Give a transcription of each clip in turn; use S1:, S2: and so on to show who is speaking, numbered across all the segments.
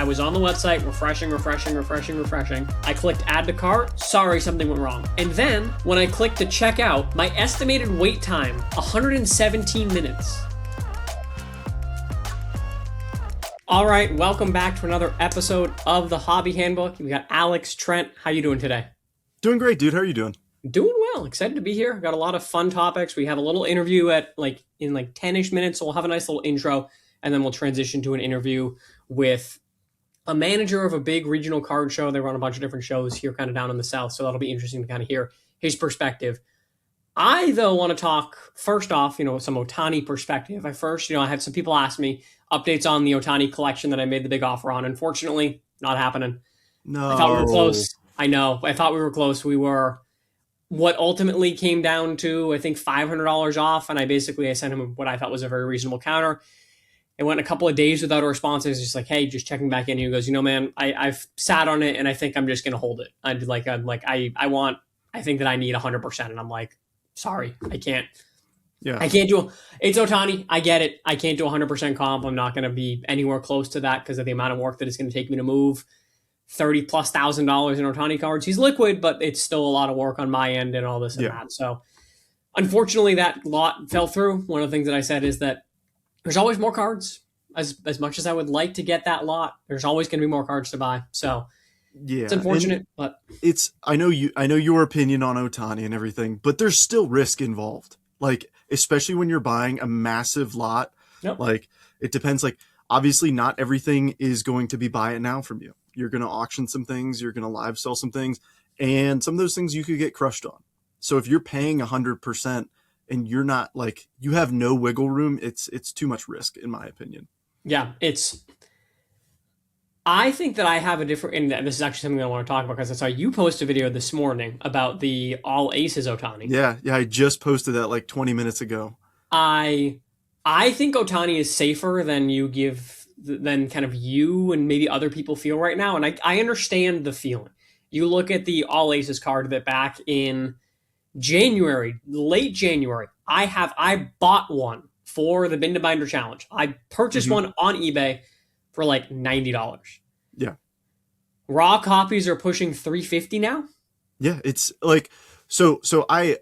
S1: I was on the website, refreshing. I clicked add to cart. Sorry, something went wrong. And then when I clicked to check out, my estimated wait time, 117 minutes. All right, welcome back to another episode of the Hobby Handbook. We got Alex, Trent. How you doing today?
S2: Doing great, dude. How are you doing?
S1: Doing well. Excited to be here. Got a lot of fun topics. We have a little interview in 10-ish minutes, so we'll have a nice little intro, and then we'll transition to an interview with a manager of a big regional card show. They run a bunch of different shows here kind of down in the South, so that'll be interesting to kind of hear his perspective. I, though, want to talk, first off, some Ohtani perspective. I had some people ask me updates on the Ohtani Collection that I made the big offer on. Unfortunately, not happening.
S2: No.
S1: I thought we were close. I know. I thought we were close. We were what ultimately came down to, I think, $500 off. And I sent him what I thought was a very reasonable counter. It went a couple of days without a response. I was just like, hey, just checking back in. He goes, man, I've sat on it and I think I'm just going to hold it. I think that I need 100%. And I'm like, sorry, I can't.
S2: Yeah.
S1: I can't do it's Ohtani. I get it. I can't do 100% comp. I'm not going to be anywhere close to that because of the amount of work that it's going to take me to move $30,000+ in Ohtani cards. He's liquid, but it's still a lot of work on my end and all this and that. So unfortunately, that lot fell through. One of the things that I said is that there's always more cards. As much as I would like to get that lot, there's always going to be more cards to buy. So
S2: yeah,
S1: it's unfortunate, but
S2: I know your opinion on Ohtani and everything, but there's still risk involved. Like, especially when you're buying a massive lot.
S1: Yep.
S2: Like, it depends. Like, obviously not everything is going to be buy it now from you. You're going to auction some things, you're going to live sell some things, and some of those things you could get crushed on. So if you're paying 100% and you're not, like, you have no wiggle room, it's too much risk, in my opinion.
S1: Yeah, I think that I have a different, and this is actually something I want to talk about because I saw you post a video this morning about the All Aces Ohtani.
S2: Yeah, I just posted that like 20 minutes ago.
S1: I think Ohtani is safer than kind of you and maybe other people feel right now. And I understand the feeling. You look at the All Aces card that back in January, late January, I bought one for the Bin to Binder Challenge. I purchased one on eBay for like $90.
S2: Yeah.
S1: Raw copies are pushing $350 now.
S2: Yeah, it's like so I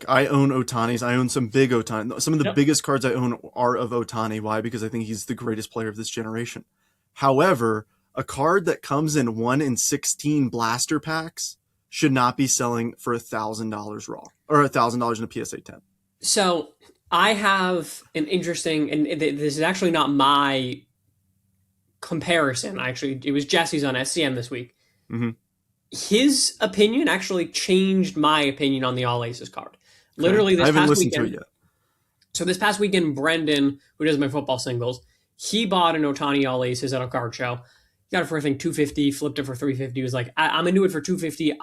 S2: own Ohtanis. I own some big Ohtani. Some of the biggest cards I own are of Ohtani. Why? Because I think he's the greatest player of this generation. However, a card that comes in 1 in 16 blaster packs should not be selling for $1,000 raw or $1,000 in a PSA 10.
S1: So I have an interesting, and this is actually not my comparison. Actually, it was Jesse's on SCM this week.
S2: Mm-hmm.
S1: His opinion actually changed my opinion on the All Aces card. Literally, this
S2: I haven't
S1: past
S2: listened
S1: weekend.
S2: to it yet.
S1: So this past weekend, Brendan, who does my football singles, he bought an Ohtani All Aces at a card show. He got it for, I think, $250, flipped it for $350. He was like, I'm gonna do it for $250.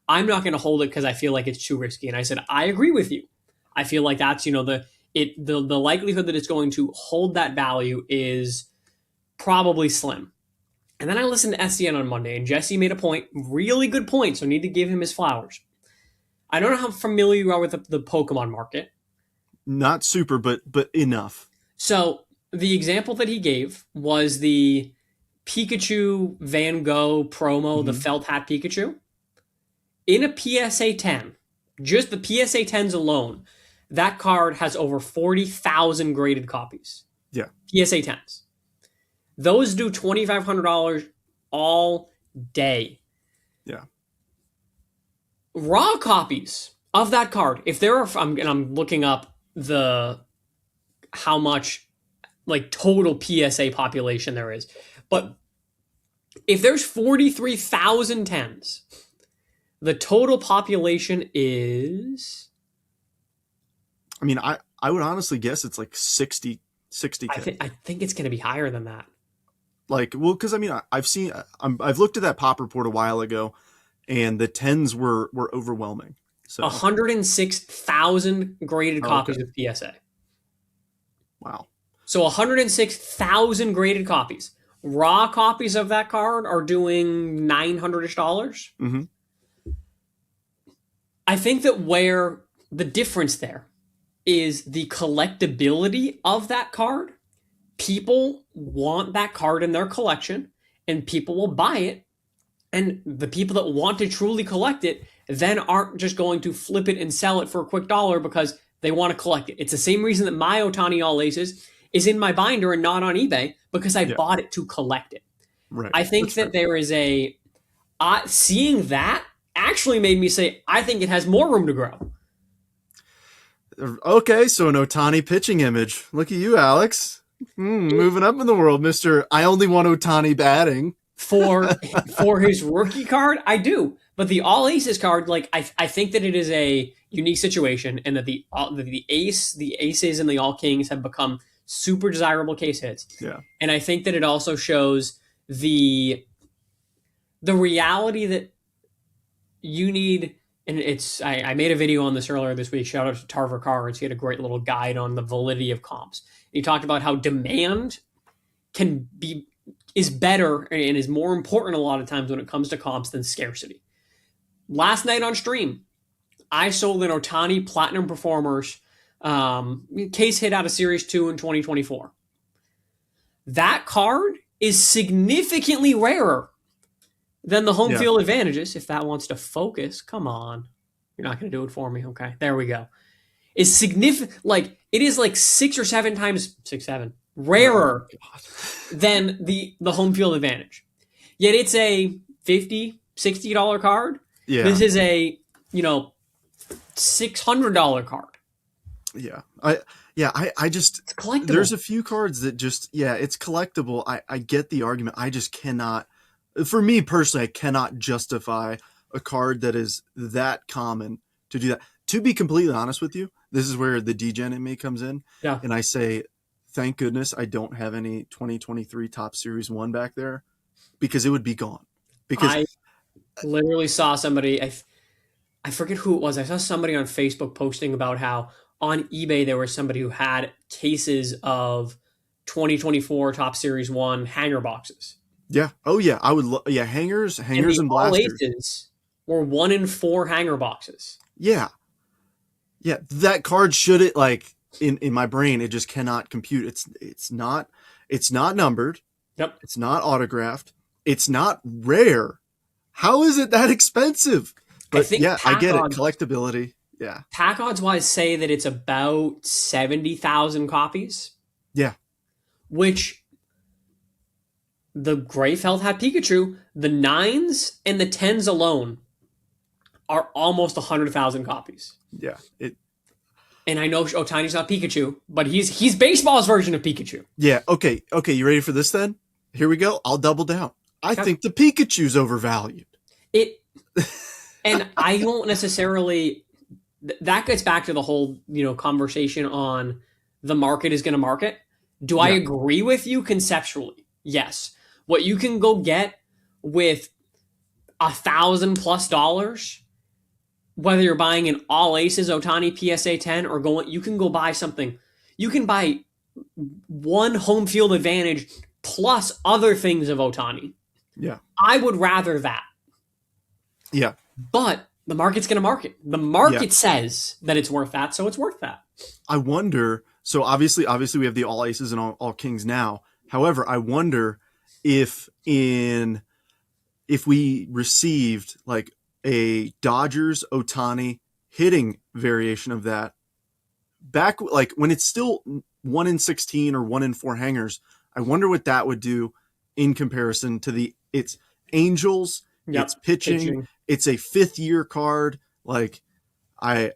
S1: I'm not gonna hold it because I feel like it's too risky. And I said, I agree with you. I feel like that's, the likelihood that it's going to hold that value is probably slim. And then I listened to SCN on Monday, and Jesse made a point, really good point, so I need to give him his flowers. I don't know how familiar you are with the Pokemon market.
S2: Not super, but enough.
S1: So the example that he gave was the Pikachu Van Gogh promo, the felt hat Pikachu. In a PSA 10, just the PSA 10s alone, that card has over 40,000 graded copies.
S2: Yeah.
S1: PSA 10s. Those do $2,500 all day.
S2: Yeah.
S1: Raw copies of that card, if there are, I'm looking up how much like total PSA population there is, but if there's 43,000 10s, the total population is,
S2: I mean, I would honestly guess it's like 60.
S1: I think it's going to be higher than that.
S2: Like, well, because I mean, I've looked at that pop report a while ago, and the 10s were overwhelming. So
S1: 106,000 graded copies of PSA.
S2: Wow.
S1: So 106,000 graded copies. Raw copies of that card are doing $900-ish.
S2: Mm-hmm.
S1: I think that where the difference there is the collectability of that card. People want that card in their collection, and people will buy it. And the people that want to truly collect it then aren't just going to flip it and sell it for a quick dollar because they want to collect it. It's the same reason that my Ohtani All Aces is in my binder and not on eBay, because I bought it to collect it.
S2: Right.
S1: I think that there is seeing that actually made me say, I think it has more room to grow.
S2: Okay, so an Ohtani pitching image. Look at you, Alex. Moving up in the world, Mr. I only want Ohtani batting.
S1: For his rookie card, I do. But the All Aces card, like I think that it is a unique situation, and that the Aces, and the All Kings have become super desirable case hits.
S2: Yeah.
S1: And I think that it also shows the reality that you need. And I made a video on this earlier this week. Shout out to Tarver Cards. He had a great little guide on the validity of comps. He talked about how demand is better and is more important a lot of times when it comes to comps than scarcity. Last night on stream, I sold an Ohtani Platinum Performers case hit out of Series 2 in 2024. That card is significantly rarer than the home field advantages. If that wants to focus, come on. You're not going to do it for me. Okay, there we go. Is significant, like it is like 6 or 7 times, 7 rarer than the home field advantage. Yet it's a $50, $60 card.
S2: Yeah.
S1: This is a, $600 card.
S2: Yeah. I just,
S1: it's collectible.
S2: There's a few cards that just, it's collectible. I get the argument. I just cannot, for me personally, I cannot justify a card that is that common to do that. To be completely honest with you, this is where the degen in me comes in.
S1: Yeah.
S2: And I say, thank goodness I don't have any 2023 Top Series 1 back there, because it would be gone. Because
S1: I literally saw somebody, I forget who it was. I saw somebody on Facebook posting about how on eBay there was somebody who had cases of 2024 Top Series 1 hanger boxes.
S2: Yeah. Oh yeah. I would. Hangers and blasters.
S1: All Aces were 1 in 4 hanger boxes.
S2: Yeah. Yeah. That card should it like in my brain, it just cannot compute. It's not numbered.
S1: Yep.
S2: It's not autographed. It's not rare. How is it that expensive? But I get it. Collectability. Yeah.
S1: Pack odds wise say that it's about 70,000 copies.
S2: Yeah.
S1: Which the Gray Felt had Pikachu, the 9s and the 10s alone are almost 100,000 copies.
S2: Yeah.
S1: And I know Ohtani's not Pikachu, but he's baseball's version of Pikachu.
S2: Yeah. Okay. You ready for this then? Here we go. I'll double down. I think the Pikachu's overvalued.
S1: And I don't necessarily. That gets back to the whole conversation on the market is going to market. Do I agree with you conceptually? Yes. What you can go get with $1,000+ whether you're buying an All Aces Ohtani PSA 10 or you can go buy something. You can buy one home field advantage plus other things of Ohtani.
S2: Yeah.
S1: I would rather that.
S2: Yeah.
S1: But the market's going to market. The market says that it's worth that, so it's worth that.
S2: I wonder, so obviously we have the All Aces and all Kings now. However, I wonder if we received like a Dodgers Ohtani hitting variation of that back, like when it's still 1 in 16 or 1 in 4 hangers, I wonder what that would do in comparison to it's Angels, it's pitching, it's a 5th year card. Like I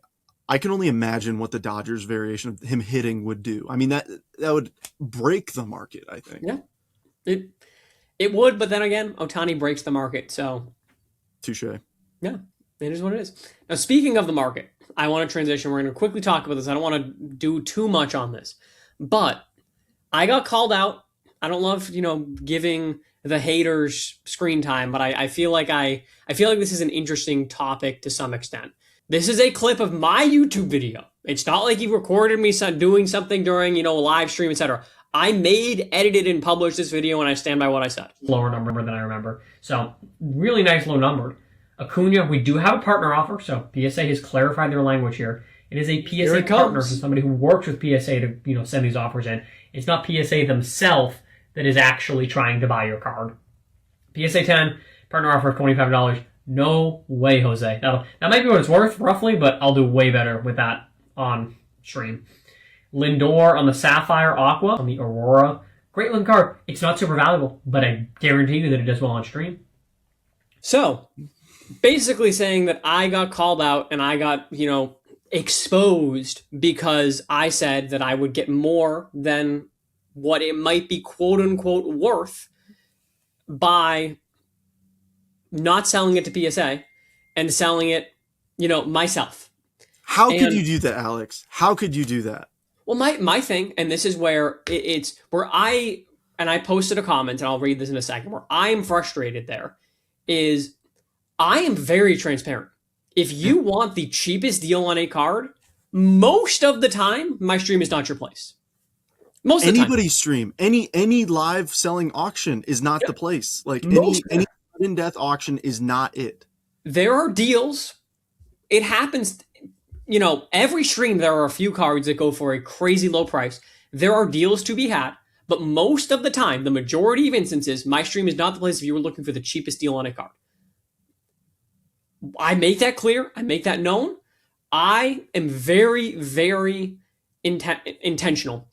S2: can only imagine what the Dodgers variation of him hitting would do. I mean, that would break the market, I think.
S1: Yeah, it would, but then again, Ohtani breaks the market, so.
S2: Touche.
S1: Yeah, it is what it is. Now, speaking of the market, I want to transition. We're going to quickly talk about this. I don't want to do too much on this, but I got called out. I don't love, giving the haters screen time, but I feel like this is an interesting topic to some extent. This is a clip of my YouTube video. It's not like you recorded me doing something during, a live stream, etc. I made, edited, and published this video, and I stand by what I said. Lower number than I remember. So, really nice low number. Acuna, we do have a partner offer, so PSA has clarified their language here. It is a PSA partner, so somebody who works with PSA to send these offers in. It's not PSA themselves that is actually trying to buy your card. PSA 10, partner offer of $25. No way, Jose. That might be what it's worth, roughly, but I'll do way better with that on stream. Lindor on the Saphire Aqua, on the Aurora. Great looking card. It's not super valuable, but I guarantee you that it does well on stream. So, basically saying that I got called out and I got, exposed because I said that I would get more than what it might be quote unquote worth by not selling it to PSA and selling it, myself.
S2: How could you do that, Alex? How could you do that?
S1: Well, my thing, and this is where it's where I posted a comment, and I'll read this in a second, where I am frustrated there, is I am very transparent. If you want the cheapest deal on a card, most of the time, my stream is not your place. Most of the time.
S2: Anybody's stream, any live selling auction is not the place. Like any in-depth auction is not it.
S1: There are deals. It happens, every stream there are a few cards that go for a crazy low price. There are deals to be had, but most of the time, the majority of instances, my stream is not the place if you were looking for the cheapest deal on a card. I make that clear. I make that known. I am very, very intentional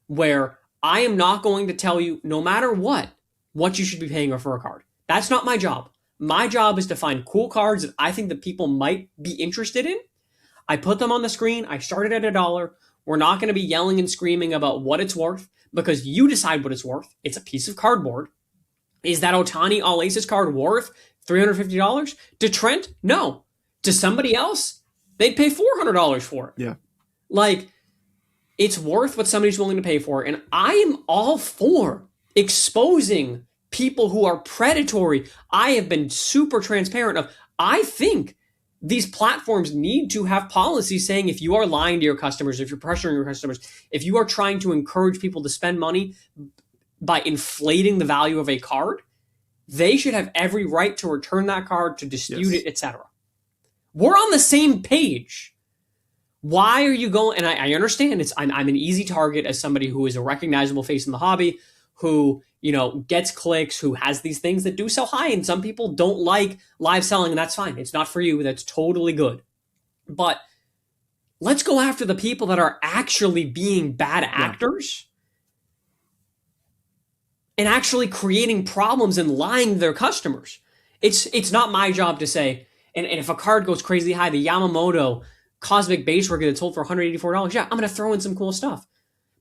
S1: where I am not going to tell you, no matter what you should be paying for a card. That's not my job. My job is to find cool cards that I think that people might be interested in. I put them on the screen. I started at $1. We're not going to be yelling and screaming about what it's worth because you decide what it's worth. It's a piece of cardboard. Is that Ohtani All Aces card worth $350? To Trent? No. To somebody else? They'd pay $400 for it.
S2: Yeah.
S1: Like, it's worth what somebody's willing to pay for. And I am all for exposing people who are predatory. I have been super transparent of, I think these platforms need to have policies saying if you are lying to your customers, if you're pressuring your customers, if you are trying to encourage people to spend money by inflating the value of a card, they should have every right to return that card, to dispute it, etc. We're on the same page. Why are you going? And I understand I'm an easy target as somebody who is a recognizable face in the hobby, who gets clicks, who has these things that do sell high, and some people don't like live selling, and that's fine. It's not for you. That's totally good. But let's go after the people that are actually being bad actors and actually creating problems and lying to their customers. It's not my job to say, and if a card goes crazy high, the Yamamoto Cosmic Base Worker that's sold for $184, yeah, I'm going to throw in some cool stuff.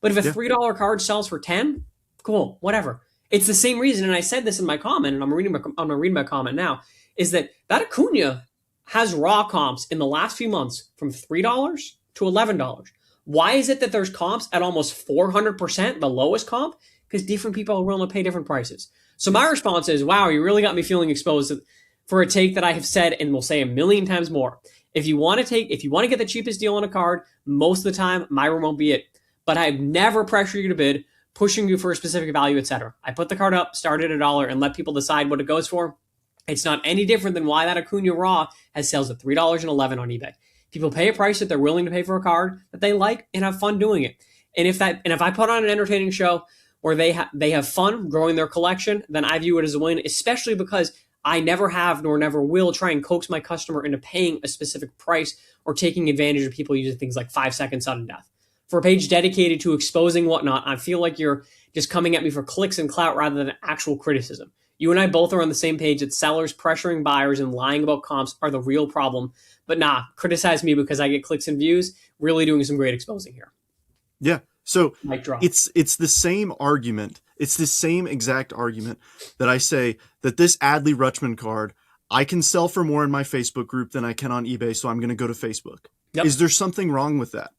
S1: But if a $3 card sells for $10, cool, whatever. It's the same reason, and I said this in my comment, and I'm going to read my comment now, is that Acuna has raw comps in the last few months from $3 to $11. Why is it that there's comps at almost 400%, the lowest comp? Because different people are willing to pay different prices. So my response is, wow, you really got me feeling exposed for a take that I have said and will say a million times more. If you want to get the cheapest deal on a card, most of the time, my room won't be it. But I've never pressured you to bid, pushing you for a specific value, etc. I put the card up, started at $1, and let people decide what it goes for. It's not any different than why that Acuna Raw has sales at $3.11 on eBay. People pay a price that they're willing to pay for a card that they like and have fun doing it. And if I put on an entertaining show where they have fun growing their collection, then I view it as a win, especially because I never have nor never will try and coax my customer into paying a specific price or taking advantage of people using things like 5-second sudden death. For a page dedicated to exposing whatnot, I feel like you're just coming at me for clicks and clout rather than actual criticism. You and I both are on the same page that sellers pressuring buyers and lying about comps are the real problem. But criticize me because I get clicks and views. Really doing some great exposing here.
S2: Yeah. So
S1: Mic drop.
S2: It's the same argument. It's the same exact argument that I say that this Adley Rutschman card, I can sell for more in my Facebook group than I can on eBay, so I'm going to go to Facebook. Yep. Is there something wrong with that?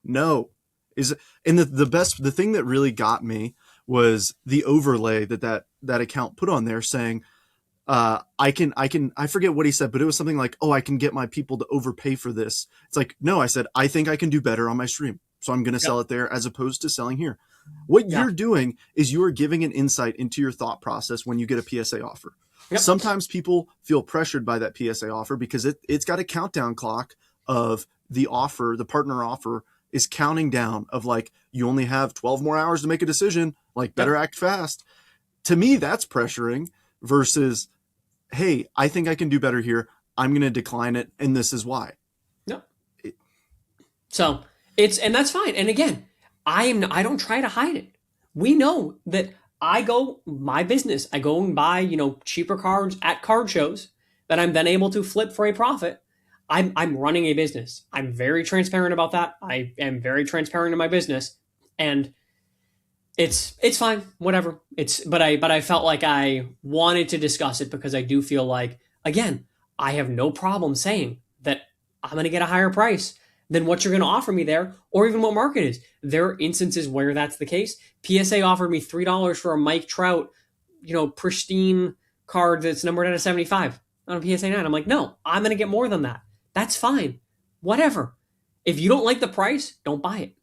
S2: No. The thing that really got me was the overlay that account put on there saying, I forget what he said, but it was something like, oh, I can get my people to overpay for this. It's like, no, I said, I think I can do better on my stream. So I'm going to sell it there as opposed to selling here. What you're doing is you are giving an insight into your thought process when you get a PSA offer. Yep. Sometimes people feel pressured by that PSA offer because it's got a countdown clock of the offer, the partner offer is counting down of like, you only have 12 more hours to make a decision, like better act fast. To me, that's pressuring versus, hey, I think I can do better here. I'm going to decline it, and this is why.
S1: No. So and that's fine. And again, I don't try to hide it. We know that my business, I go and buy, cheaper cards at card shows that I'm then able to flip for a profit. I'm running a business. I'm very transparent about that. I am very transparent in my business, and it's fine, whatever. But I felt like I wanted to discuss it because I do feel like, again, I have no problem saying that I'm going to get a higher price than what you're going to offer me there, or even what market is. There are instances where that's the case. PSA offered me $3 for a Mike Trout, pristine card that's numbered out of 75 on a PSA 9. I'm like, no, I'm going to get more than that. That's fine. Whatever. If you don't like the price, don't buy it.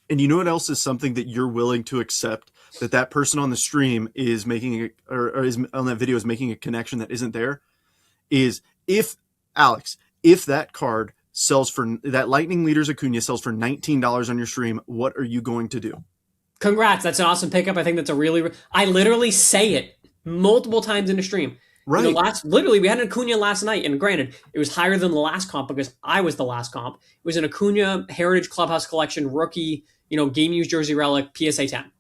S2: And you know what else is something that you're willing to accept, that person on the stream is making or is on that video is making a connection that isn't there, is if that card sells for, that Lightning Leaders Acuna sells for $19 on your stream, what are you going to do?
S1: Congrats. That's an awesome pickup. I think that's I literally say it multiple times in the stream.
S2: Right.
S1: Literally, we had an Acuna last night, and granted, it was higher than the last comp because I was the last comp. It was an Acuna Heritage Clubhouse Collection rookie, game used jersey relic, PSA 10.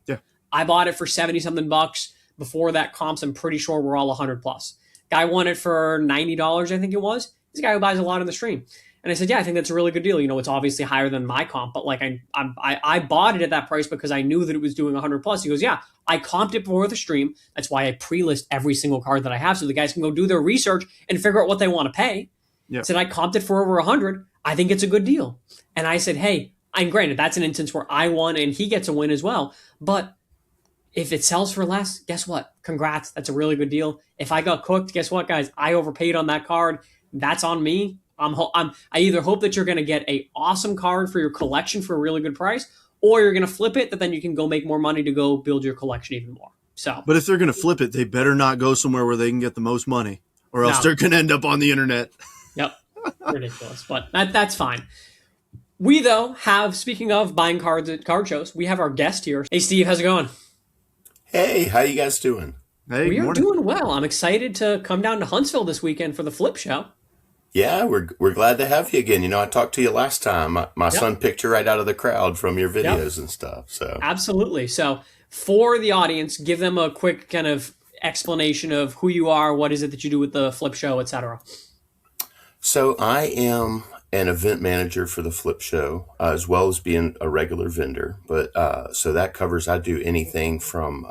S2: Yeah.
S1: I bought it for 70 something bucks. Before that, comps, I'm pretty sure were all 100 plus. Guy won it for $90, I think it was. He's a guy who buys a lot in the stream. And I said, yeah, I think that's a really good deal. It's obviously higher than my comp, but like I bought it at that price because I knew that it was doing 100 plus. He goes, yeah, I comped it before the stream. That's why I pre-list every single card that I have so the guys can go do their research and figure out what they want to pay. Yeah. Said I comped it for over 100. I think it's a good deal. And I said, hey, and granted, that's an instance where I won and he gets a win as well. But if it sells for less, guess what? Congrats. That's a really good deal. If I got cooked, guess what, guys? I overpaid on that card. That's on me. I either hope that you're going to get a awesome card for your collection for a really good price, or you're going to flip it that then you can go make more money to go build your collection even more. So,
S2: but if they're going to flip it, they better not go somewhere where they can get the most money, or else they're going to end up on the internet.
S1: Yep, ridiculous. But that's fine. We though have, speaking of buying cards at card shows, we have our guest here. Hey Steve, how's it going?
S3: Hey, how you guys doing?
S2: Hey,
S1: we are doing well. I'm excited to come down to Huntsville this weekend for the flip show.
S3: Yeah, we're glad to have you again. I talked to you last time. My son picked you right out of the crowd from your videos and stuff. So
S1: absolutely. So for the audience, give them a quick kind of explanation of who you are, what is it that you do with the flip show, etc.
S3: So I am an event manager for the flip show, as well as being a regular vendor. But so that covers, I do anything from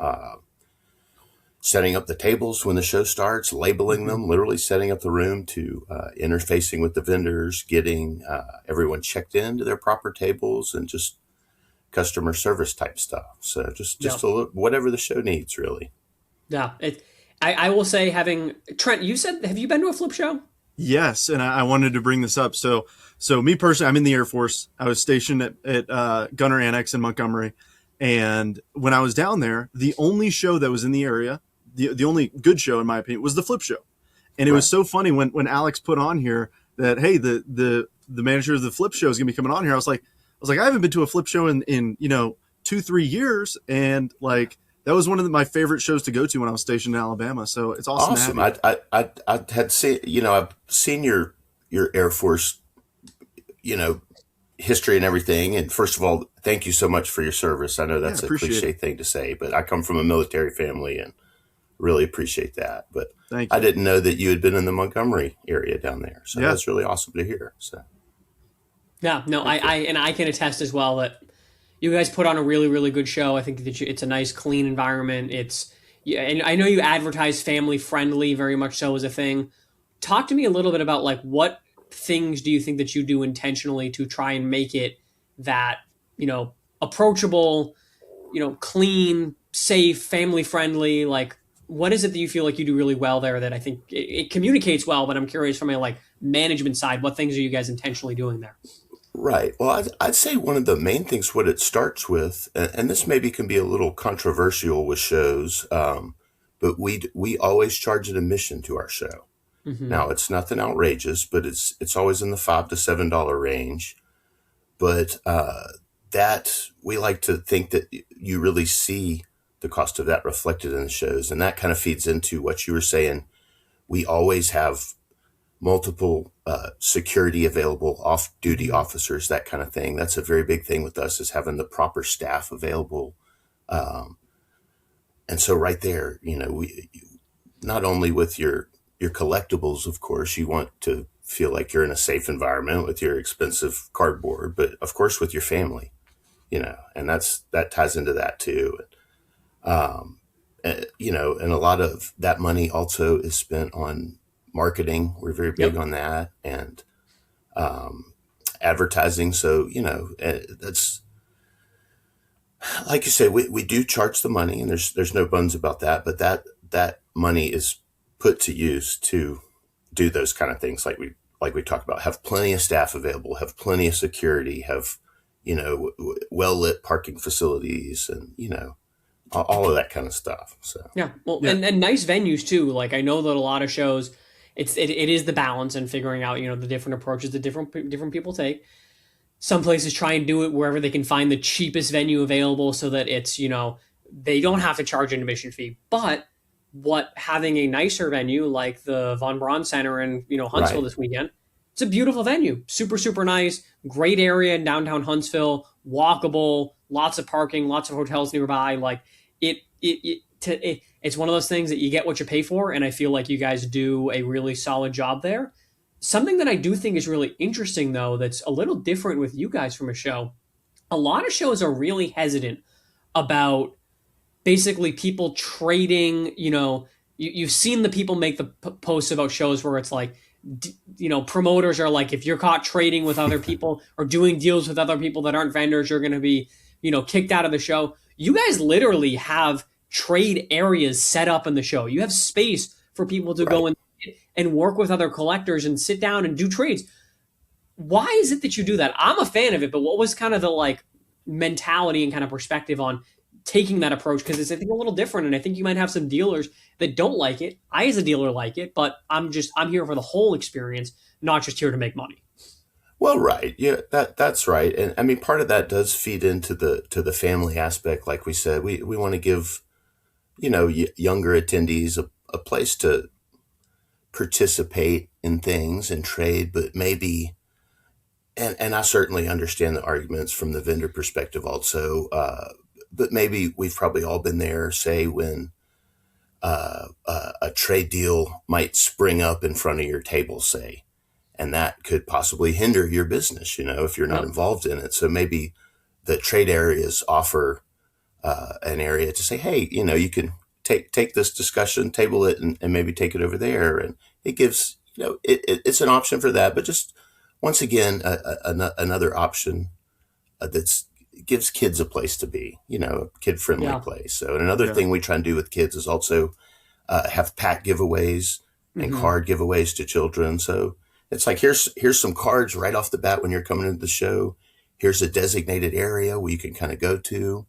S3: setting up the tables when the show starts, labeling them, literally setting up the room, to interfacing with the vendors, getting everyone checked into their proper tables, and just customer service type stuff. So just a little, whatever the show needs, really.
S1: Yeah. I will say, Trent, you said, have you been to a flip show?
S2: Yes, and I wanted to bring this up. So me personally, I'm in the Air Force. I was stationed at Gunner Annex in Montgomery. And when I was down there, the only show that was in the area, the only good show, in my opinion, was the flip show. And it was so funny when Alex put on here that, hey, the manager of the flip show is going to be coming on here. I was like, I haven't been to a flip show in 2-3 years. And like, that was one of my favorite shows to go to when I was stationed in Alabama. So it's awesome.
S3: I had seen, I've seen your Air Force, history and everything. And first of all, thank you so much for your service. I know that's a cliche thing to say, but I come from a military family and really appreciate that. But I didn't know that you had been in the Montgomery area down there. So that's really awesome to hear. So
S1: yeah, no, I can attest as well that you guys put on a really, really good show. I think that it's a nice, clean environment. And I know you advertise family friendly, very much so as a thing. Talk to me a little bit about like what things do you think that you do intentionally to try and make it that, approachable, clean, safe, family friendly? Like, what is it that you feel like you do really well there that I think it communicates well, but I'm curious from a like management side, what things are you guys intentionally doing there?
S3: Right. Well, I'd say one of the main things, what it starts with, and this maybe can be a little controversial with shows, but we always charge an admission to our show. Mm-hmm. Now, it's nothing outrageous, but it's always in the $5 to $7 range. But that we like to think that you really see the cost of that reflected in the shows. And that kind of feeds into what you were saying. We always have multiple security available, off-duty officers, that kind of thing. That's a very big thing with us, is having the proper staff available. And so right there, we not only with your collectibles, of course, you want to feel like you're in a safe environment with your expensive cardboard, but of course with your family, and that ties into that too. And a lot of that money also is spent on marketing. We're very big on that, and advertising. So, that's, like you say, we do charge the money, and there's no bones about that, but that money is put to use to do those kind of things, like we talked about, have plenty of staff available, have plenty of security, have, well lit parking facilities, and, all of that kind of stuff. So
S1: yeah, well, yeah. And nice venues too. Like, I know that a lot of shows, it is the balance and figuring out, the different approaches that different people take. Some places try and do it wherever they can find the cheapest venue available, so that it's, they don't have to charge an admission fee. But having a nicer venue like the Von Braun Center in, Huntsville this weekend, it's a beautiful venue, super, super nice, great area in downtown Huntsville, walkable, lots of parking, lots of hotels nearby. Like, it's one of those things that you get what you pay for, and I feel like you guys do a really solid job there. Something that I do think is really interesting, though, that's a little different with you guys from a show. A lot of shows are really hesitant about basically people trading. You've seen the people make the posts about shows where it's like, promoters are like, if you're caught trading with other people or doing deals with other people that aren't vendors, you're going to be, kicked out of the show. You guys literally have trade areas set up in the show. You have space for people to go in and work with other collectors and sit down and do trades. Why is it that you do that? I'm a fan of it, but what was kind of the mentality and kind of perspective on taking that approach? Because it's, I think, a little different, and I think you might have some dealers that don't like it. I, as a dealer, like it, but I'm here for the whole experience, not just here to make money.
S3: Well, right. Yeah, that's right. And I mean, part of that does feed into the family aspect. Like we said, we want to give, younger attendees a place to participate in things and trade, but maybe, and I certainly understand the arguments from the vendor perspective also, but maybe we've probably all been there, say, when a trade deal might spring up in front of your table, say, and that could possibly hinder your business, if you're not involved in it. So maybe the trade areas offer an area to say, hey, you can take this discussion, table it, and maybe take it over there. And it gives, it's an option for that. But just, once again, another option that's gives kids a place to be, a kid-friendly place. So, and another thing we try and do with kids is also have pack giveaways and card giveaways to children. So it's like, here's some cards right off the bat when you're coming into the show. Here's a designated area where you can kind of go to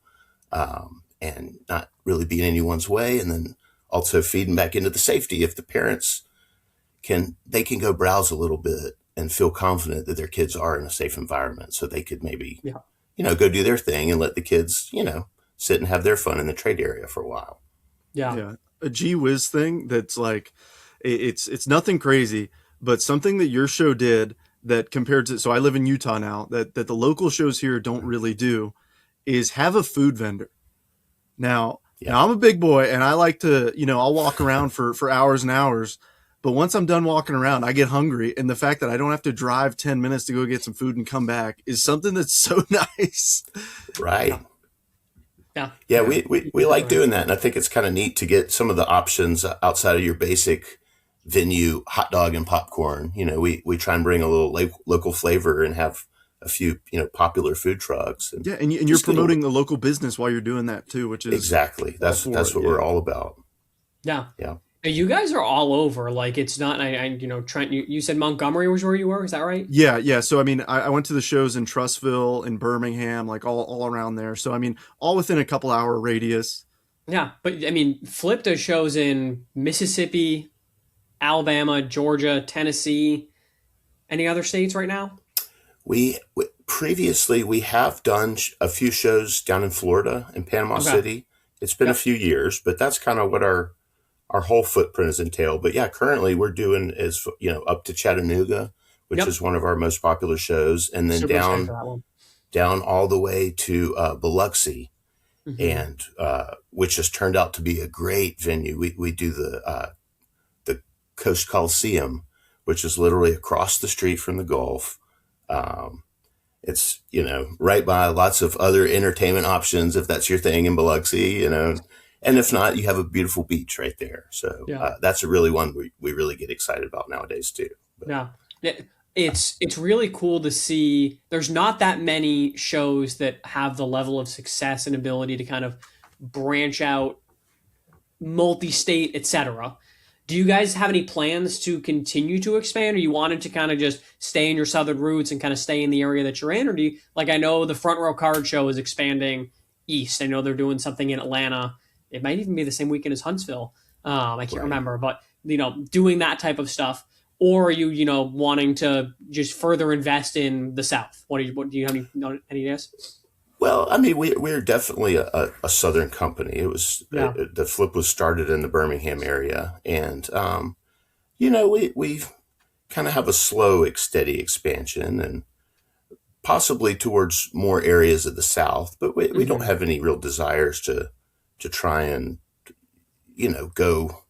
S3: and not really be in anyone's way. And then also feeding back into the safety. If the parents can go browse a little bit and feel confident that their kids are in a safe environment, so they could maybe, go do their thing and let the kids, sit and have their fun in the trade area for a while.
S2: Yeah. A gee whiz thing that's like, it's nothing crazy, but something that your show did that compared to, so I live in Utah now, that the local shows here don't really do, is have a food vendor. Now I'm a big boy and I like to, I'll walk around for hours and hours, but once I'm done walking around, I get hungry. And the fact that I don't have to drive 10 minutes to go get some food and come back is something that's so nice.
S3: Right. Yeah. We like doing that. And I think it's kind of neat to get some of the options outside of your basic venue hot dog and popcorn. We try and bring a little local flavor and have a few, popular food trucks. And
S2: you're promoting the local business while you're doing that too, which is
S3: exactly, that's what we're all about.
S1: Yeah. You guys are all over. Like, it's not, Trent, you said Montgomery was where you were. Is that right?
S2: Yeah. So, I mean, I went to the shows in Trussville, in Birmingham, like all around there. So, I mean, all within a couple hour radius.
S1: Yeah. But I mean, Flip does shows in Mississippi, Alabama, Georgia, Tennessee. Any other states right now?
S3: We previously have done a few shows down in Florida, in Panama City, It's been a few years, but that's kind of what our whole footprint is entailed. But yeah, currently we're doing is, up to Chattanooga, which
S1: Yep.
S3: is one of our most popular shows, and then
S1: Super excited for that one.
S3: down all the way to Biloxi,
S1: Hmm.
S3: and which has turned out to be a great venue. We do the Coast Coliseum, which is literally across the street from the Gulf. Um, it's right by lots of other entertainment options if that's your thing in Biloxi, and if not, you have a beautiful beach right there. So
S1: Yeah.
S3: that's a really one we really get excited about nowadays too. But
S1: Yeah. It's really cool to see. There's not that many shows that have the level of success and ability to kind of branch out, multi-state, etc. Do you guys have any plans to continue to expand, or you wanted to kind of just stay in your southern roots and kind of stay in the area that you're in, or do you like? I know the Front Row Card Show is expanding east. I know they're doing something in Atlanta. It might even be the same weekend as Huntsville. I can't
S3: right.
S1: remember, but doing that type of stuff. Or are you, wanting to just further invest in the South? What do you have any ideas?
S3: Well, I mean, we're definitely a Southern company.
S1: Yeah.
S3: The flip was started in the Birmingham area, and we kind of have a slow, steady expansion, and possibly towards more areas of the South. But we don't
S1: Hmm.
S3: have any real desires to try and go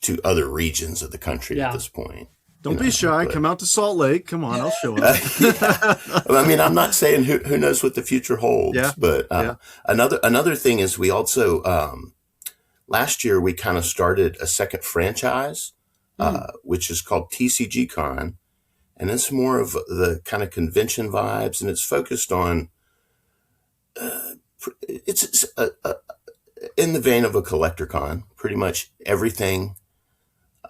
S3: to other regions of the country at
S1: Yeah.
S3: this point.
S2: Don't be shy.
S3: But
S2: Come out to Salt Lake. Come on, I'll show up.
S3: yeah, I mean, I'm not saying who knows what the future holds,
S2: Yeah,
S3: but
S2: yeah.
S3: another thing is we also last year we kind of started a second franchise,
S1: Mm.
S3: which is called TCG Con, and it's more of the kind of convention vibes, and it's focused on it's in the vein of a collector con, pretty much everything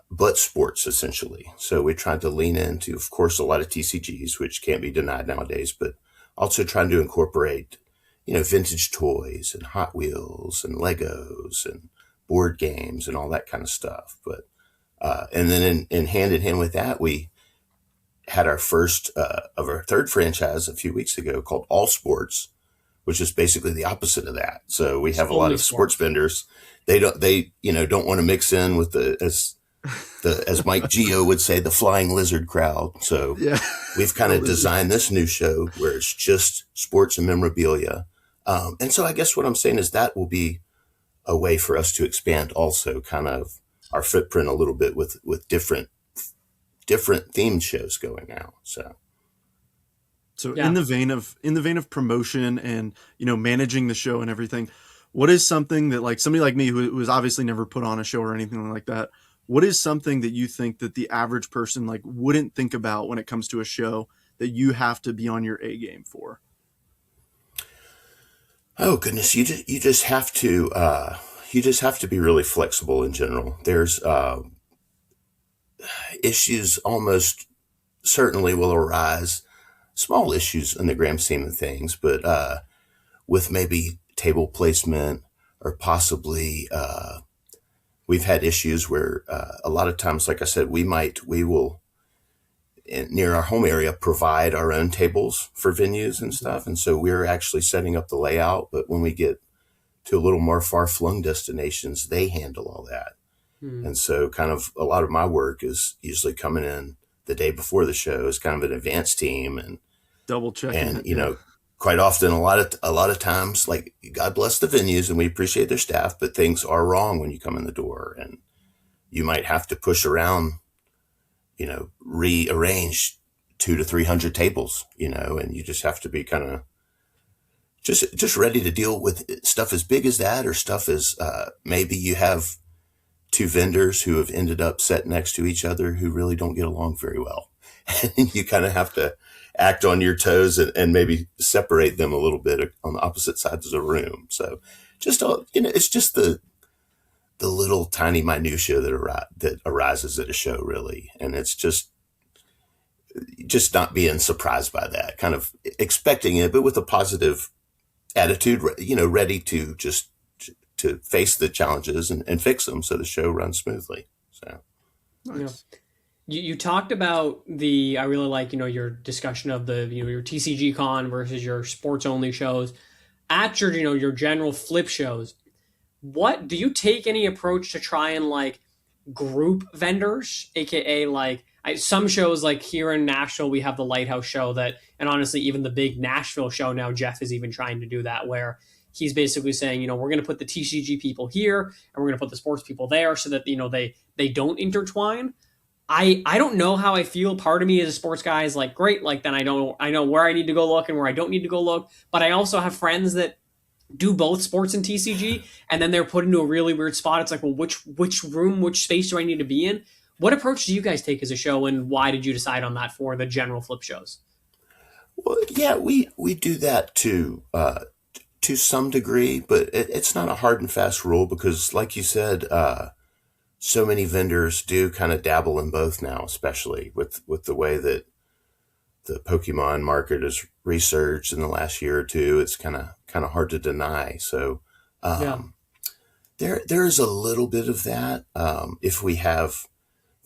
S3: but sports essentially. So we tried to lean into, of course, a lot of TCGs, which can't be denied nowadays, but also trying to incorporate, vintage toys and Hot Wheels and Legos and board games and all that kind of stuff. But and then in hand in hand with that, we had our first of our third franchise a few weeks ago called All Sports, which is basically the opposite of that. So we
S1: It's
S3: have a lot
S1: only
S3: of sports
S1: sports.
S3: vendors. They don't want to mix in with as Mike Geo would say, the flying lizard crowd. So
S2: Yeah.
S3: we've kind
S2: The
S3: of
S2: lizard.
S3: designed this new show where it's just sports and memorabilia. And so I guess what I'm saying is that will be a way for us to expand also kind of our footprint a little bit with different themed shows going out. So
S2: So
S1: Yeah.
S2: in the vein of promotion and managing the show and everything, what is something that like somebody like me who has obviously never put on a show or anything like that, what is something that you think that the average person like wouldn't think about when it comes to a show that you have to be on your A game for?
S3: oh goodness, you just have to be really flexible in general. There's issues almost certainly will arise, small issues in the grand scheme of things, but with maybe table placement or possibly we've had issues where a lot of times, like I said, we will near our home area provide our own tables for venues and
S1: Mhm.
S3: stuff, and so we're actually setting up the layout. But when we get to a little more far flung destinations, they handle all that.
S1: Mm.
S3: And so kind of a lot of my work is usually coming in the day before the show as kind of an advanced team,
S2: Double checking
S3: and
S2: it. Yeah.
S3: quite often a lot of times, like, God bless the venues and we appreciate their staff, but things are wrong when you come in the door, and you might have to push around, rearrange 200 to 300 tables, and you just have to be kind of just ready to deal with stuff as big as that, or stuff as maybe you have two vendors who have ended up set next to each other who really don't get along very well. And you kind of have to act on your toes, and maybe separate them a little bit on the opposite sides of the room. So it's just the little tiny minutia that arises at a show, really. And it's just not being surprised by that, kind of expecting it, but with a positive attitude, ready to just to face the challenges and fix them so the show runs smoothly. So
S1: Yeah.
S2: Nice.
S1: You talked about I really like, your discussion of your TCG con versus your sports only shows. at your, your general flip shows, what do you take any approach to try and like group vendors, aka like some shows like here in Nashville we have the Lighthouse show that, and honestly even the big Nashville show now, Jeff is even trying to do that, where he's basically saying, we're going to put the TCG people here and we're going to put the sports people there so that they don't intertwine. I don't know how I feel. Part of me as a sports guy is like, great, like then I know where I need to go look and where I don't need to go look, but I also have friends that do both sports and TCG, and then they're put into a really weird spot. It's like, well, which room, which space do I need to be in? What approach do you guys take as a show, and why did you decide on that for the general flip shows?
S3: Well, yeah, we do that to some degree, but it's not a hard and fast rule because, like you said, so many vendors do kind of dabble in both now, especially with the way that the Pokemon market has resurged in the last year or two. It's kind of hard to deny. So there's a little bit of that if we have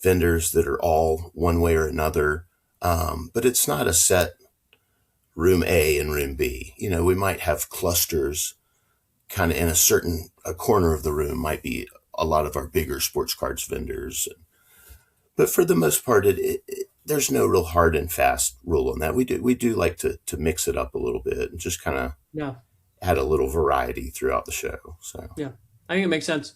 S3: vendors that are all one way or another, but it's not a set room A and room B. We might have clusters kind of in a corner of the room might be a lot of our bigger sports cards vendors. But for the most part, there's no real hard and fast rule on that. We do like to mix it up a little bit and just kind of add a little variety throughout the show. So
S1: yeah, I think it makes sense.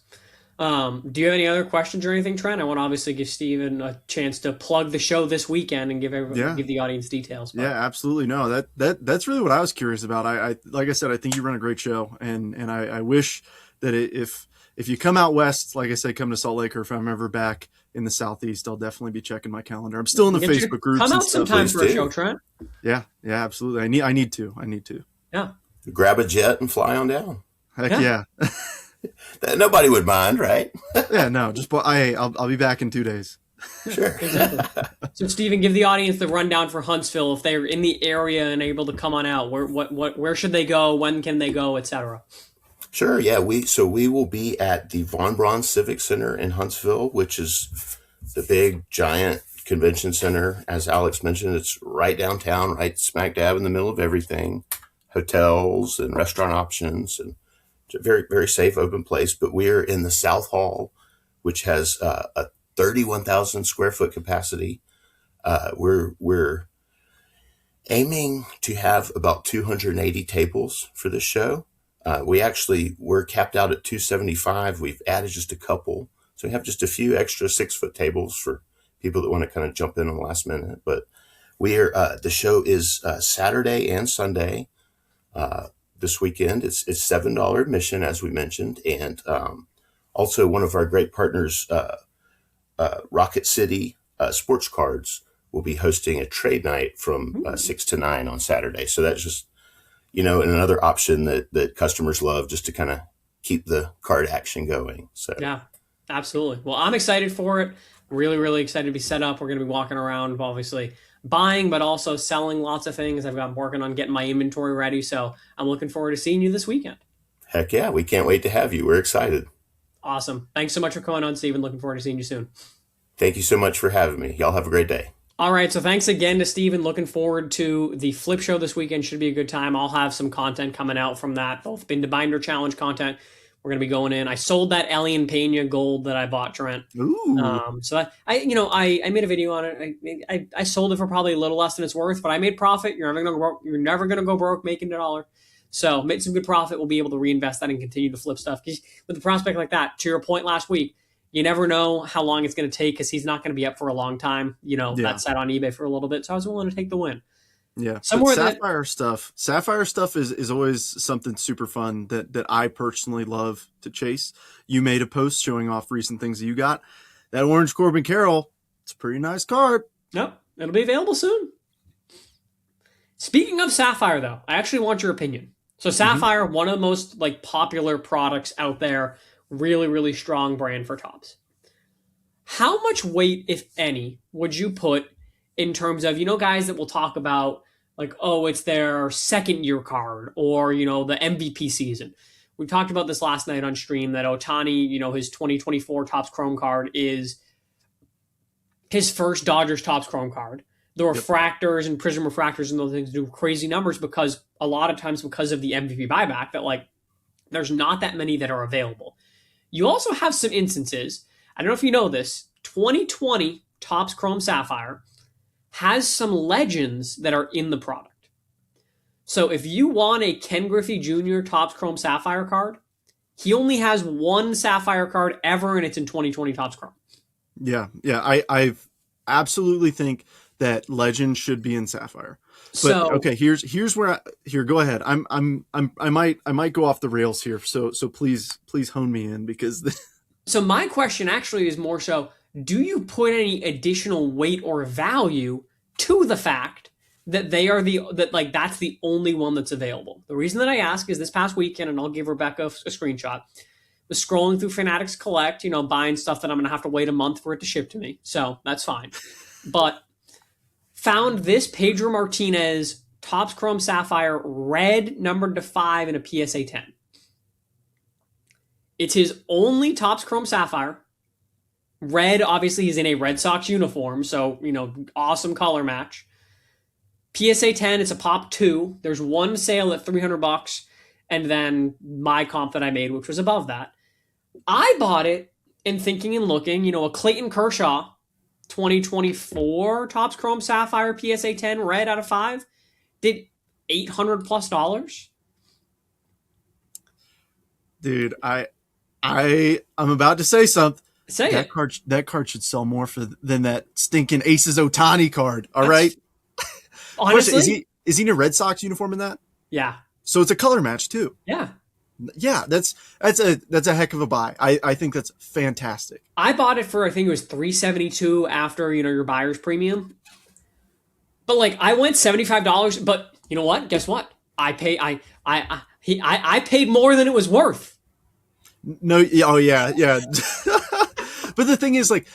S1: Do you have any other questions or anything, Trent? I want to obviously give Steven a chance to plug the show this weekend and give the audience details. But.
S2: Yeah, absolutely. No, that's really what I was curious about. I like I said, I think you run a great show, and I wish that if you come out west, like I said, come to Salt Lake, or if I'm ever back in the Southeast, I'll definitely be checking my calendar. I'm still in the Facebook groups.
S1: Come out sometime for a show, Trent.
S2: Yeah, absolutely. I need to.
S1: Yeah.
S3: Grab a jet and fly on down.
S2: Heck yeah.
S3: Nobody would mind, right?
S2: Yeah, no. I'll be back in 2 days.
S3: Sure.
S1: Exactly. So, Steven, give the audience the rundown for Huntsville if they're in the area and able to come on out. Where should they go? When can they go, etc.
S3: Sure. Yeah. We will be at the Von Braun Civic Center in Huntsville, which is the big giant convention center. As Alex mentioned, it's right downtown, right smack dab in the middle of everything, hotels and restaurant options, and it's a very, very safe, open place. But we're in the South Hall, which has a 31,000 square foot capacity. We're aiming to have about 280 tables for this show. We're capped out at 275. We've added just a couple. So we have just a few extra 6-foot tables for people that want to kind of jump in on the last minute. But the show is Saturday and Sunday this weekend. It's $7 admission, as we mentioned. And also one of our great partners, Rocket City Sports Cards, will be hosting a trade night from 6 to 9 on Saturday. So that's just and another option that customers love, just to kind of keep the card action going. So
S1: yeah, absolutely. Well, I'm excited for it. Really, really excited to be set up. We're going to be walking around, obviously buying, but also selling lots of things. I've got working on getting my inventory ready. So I'm looking forward to seeing you this weekend.
S3: Heck yeah. We can't wait to have you. We're excited.
S1: Awesome. Thanks so much for coming on, Steven. Looking forward to seeing you soon.
S3: Thank you so much for having me. Y'all have a great day.
S1: All right, so thanks again to Steven. Looking forward to the flip show this weekend. Should be a good time. I'll have some content coming out from that, both bin to binder challenge content. We're going to be going in. I sold that Elian Pena gold that I bought, Trent.
S2: Ooh.
S1: So I made a video on it. I sold it for probably a little less than it's worth, but I made profit. You're never going to go broke making $1. So made some good profit. We'll be able to reinvest that and continue to flip stuff. With a prospect like that, to your point last week, you never know how long it's going to take because he's not going to be up for a long time. That sat on eBay for a little bit. So I was willing to take the win.
S2: Yeah. Saphire stuff is always something super fun that I personally love to chase. You made a post showing off recent things that you got. That orange Corbin Carroll, it's a pretty nice card.
S1: Yep. It'll be available soon. Speaking of Saphire, though, I actually want your opinion. So Saphire, one of the most popular products out there. Really, really strong brand for Topps. How much weight, if any, would you put in terms of, guys that will talk about it's their second year card or, the MVP season. We talked about this last night on stream that Ohtani, his 2024 Topps Chrome card is his first Dodgers Topps Chrome card. The refractors and prism refractors and those things do crazy numbers because a lot of times because of the MVP buyback that like there's not that many that are available. You also have some instances, I don't know if you know this, 2020 Topps Chrome Sapphire has some legends that are in the product. So if you want a Ken Griffey Jr. Topps Chrome Sapphire card, he only has one Sapphire card ever, and it's in 2020 Topps Chrome.
S2: Yeah. I absolutely think that legend should be in Sapphire. But
S1: So
S2: okay, here's where go ahead. I might go off the rails here. So please hone me in because
S1: So my question actually is more so, do you put any additional weight or value to the fact that that's the only one that's available? The reason that I ask is this past weekend, and I'll give Rebecca a screenshot, was scrolling through Fanatics Collect, buying stuff that I'm going to have to wait a month for it to ship to me. So that's fine. But found this Pedro Martinez Topps Chrome Sapphire red numbered to 5 in a PSA 10. It's his only Topps Chrome Sapphire. Red, obviously, he's in a Red Sox uniform, so, awesome color match. PSA 10, it's a pop 2. There's one sale at $300, and then my comp that I made, which was above that. I bought it in thinking and looking, a Clayton Kershaw 2024 Topps Chrome Sapphire PSA 10 red out of 5 did $800+.
S2: dude, I'm about to say something.
S1: Say
S2: that
S1: it.
S2: That card should sell more than that stinking Aces Ohtani card. All right.
S1: Honestly,
S2: is he in a Red Sox uniform in that?
S1: Yeah.
S2: So it's a color match too.
S1: Yeah.
S2: Yeah, that's a heck of a buy. I think that's fantastic.
S1: I bought it for, I think it was $372 after your buyer's premium. But like I went $75, but you know what? Guess what? I paid more than it was worth.
S2: No, oh yeah. But the thing is, like,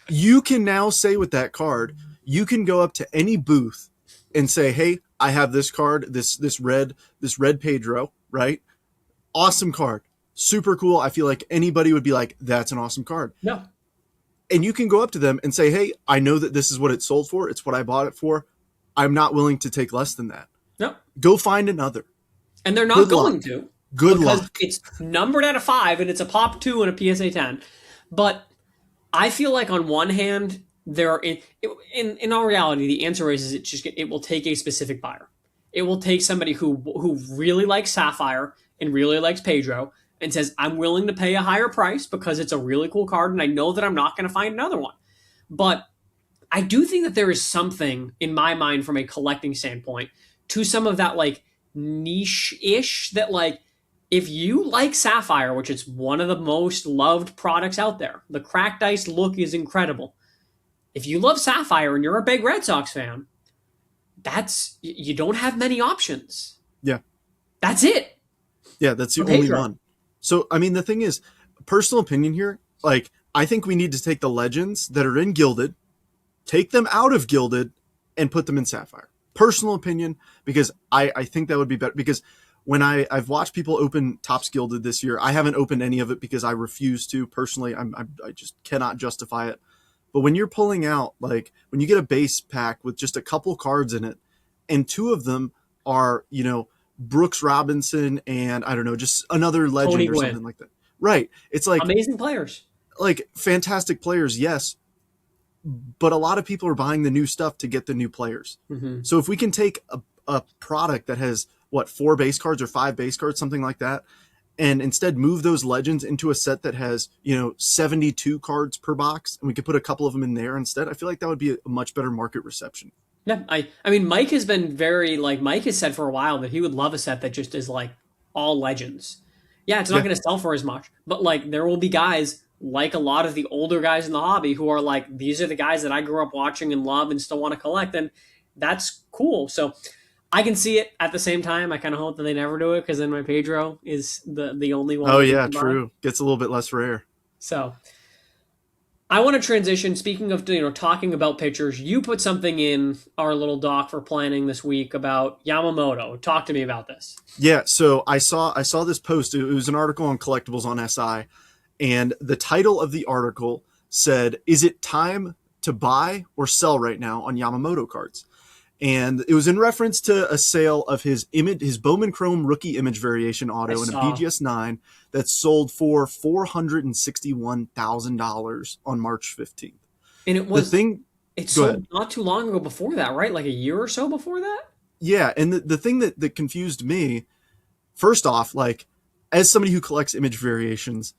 S2: you can now say with that card, you can go up to any booth and say, "Hey, I have this card, this red Pedro, right? Awesome card, super cool. I feel like anybody would be like, that's an awesome card."
S1: No.
S2: And you can go up to them and say, "Hey, I know that this is what it sold for. It's what I bought it for. I'm not willing to take less than that."
S1: No.
S2: Go find another.
S1: And they're not going to.
S2: Good
S1: because
S2: luck.
S1: It's numbered at a 5 and it's a pop 2 and a PSA 10. But I feel like on one hand, there are in all reality, the answer is it will take a specific buyer. It will take somebody who really likes Saphire and really likes Pedro and says, I'm willing to pay a higher price because it's a really cool card and I know that I'm not going to find another one. But I do think that there is something in my mind from a collecting standpoint to some of that like niche-ish that like if you like Saphire, which is one of the most loved products out there, the cracked ice look is incredible. If you love Saphire and you're a big Red Sox fan, you don't have many options.
S2: Yeah.
S1: That's it.
S2: Yeah, that's the only one. So, I mean, the thing is, personal opinion here, like, I think we need to take the legends that are in Gilded, take them out of Gilded, and put them in Saphire. Personal opinion, because I think that would be better. Because when I've watched people open Topps Gilded this year, I haven't opened any of it because I refuse to. Personally, I just cannot justify it. But when you're pulling out, like, when you get a base pack with just a couple cards in it, and two of them are, Brooks Robinson and, I don't know, just another legend
S1: Tony
S2: or
S1: Gwynn.
S2: something like that. Right. It's like
S1: amazing players.
S2: Like fantastic players, yes. But a lot of people are buying the new stuff to get the new players.
S1: Mm-hmm.
S2: So if we can take a product that has, 4 base cards or 5 base cards, something like that, and instead move those legends into a set that has, 72 cards per box, and we could put a couple of them in there instead, I feel like that would be a much better market reception.
S1: Yeah, I mean, Mike has been Mike has said for a while that he would love a set that just is like all legends. Yeah, it's not going to sell for as much, but like there will be guys like a lot of the older guys in the hobby who are like, these are the guys that I grew up watching and love and still want to collect, and that's cool. So I can see it. At the same time, I kind of hope that they never do it because then my Pedro is the only one.
S2: Oh yeah, true. Gets a little bit less rare.
S1: So I want to transition. Speaking of talking about pitchers, you put something in our little doc for planning this week about Yamamoto. Talk to me about this.
S2: Yeah, so I saw this post. It was an article on collectibles on SI, and the title of the article said, "Is it time to buy or sell right now on Yamamoto cards?" And it was in reference to a sale of his Bowman Chrome rookie image variation auto in a BGS 9 that sold for $461,000 on March 15th.
S1: And it sold not too long ago before that, right? Like a year or so before that?
S2: Yeah, and the thing that confused me, first off, like, as somebody who collects image variations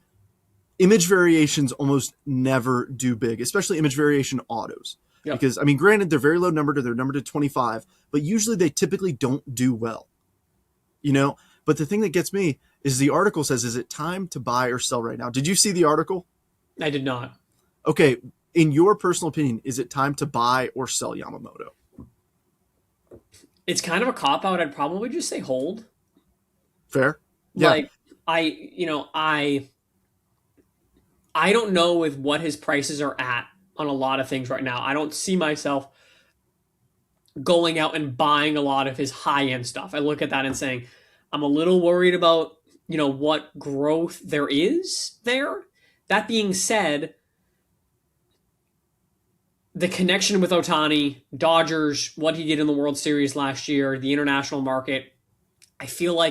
S2: almost never do big, especially image variation autos. Yep. Because, I mean, granted, they're very low numbered, they're numbered to 25, but usually they typically don't do well. You know? But the thing that gets me is the article says, is it time to buy or sell right now? Did you see the article?
S1: I did not.
S2: Okay, in your personal opinion, is it time to buy or sell Yamamoto?
S1: It's kind of a cop-out. I'd probably just say hold.
S2: Fair. Yeah.
S1: Like, I don't know with what his prices are at on a lot of things right now. I don't see myself going out and buying a lot of his high-end stuff. I look at that and saying, I'm a little worried about, what growth there is there. That being said, the connection with Ohtani, Dodgers, what he did in the World Series last year, the international market, I feel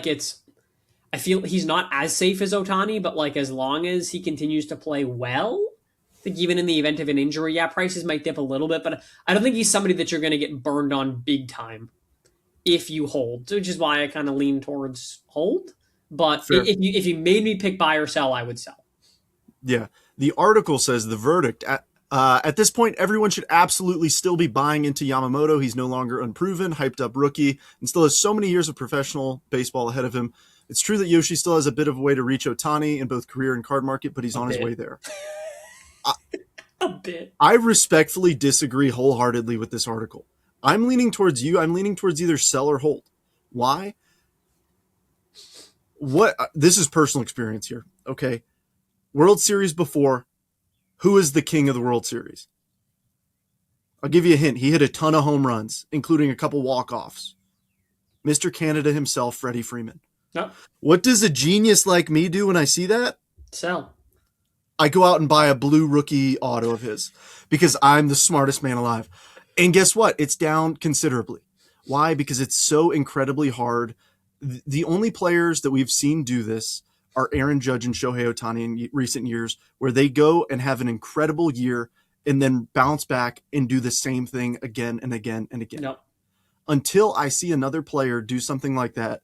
S1: he's not as safe as Ohtani, but like as long as he continues to play well, I think even in the event of an injury, yeah, prices might dip a little bit, but I don't think he's somebody that you're going to get burned on big time if you hold, which is why I kind of lean towards hold. But if you made me pick buy or sell, I would sell.
S2: Yeah. The article says the verdict at this point, everyone should absolutely still be buying into Yamamoto. He's no longer unproven, hyped up rookie, and still has so many years of professional baseball ahead of him. It's true that Yoshi still has a bit of a way to reach Ohtani in both career and card market, but he's on his way there.
S1: A bit.
S2: I respectfully disagree wholeheartedly with this article. I'm leaning towards you. I'm leaning towards either sell or hold. Why? This is personal experience here. Okay. World Series before, who is the king of the World Series? I'll give you a hint. He hit a ton of home runs, including a couple walk-offs. Mr. Canada himself, Freddie Freeman.
S1: Yep.
S2: What does a genius like me do when I see that?
S1: Sell.
S2: I go out and buy a blue rookie auto of his because I'm the smartest man alive. And guess what? It's down considerably. Why? Because it's so incredibly hard. The only players that we've seen do this are Aaron Judge and Shohei Ohtani in recent years, where they go and have an incredible year and then bounce back and do the same thing again and again and again.
S1: Yep.
S2: Until I see another player do something like that,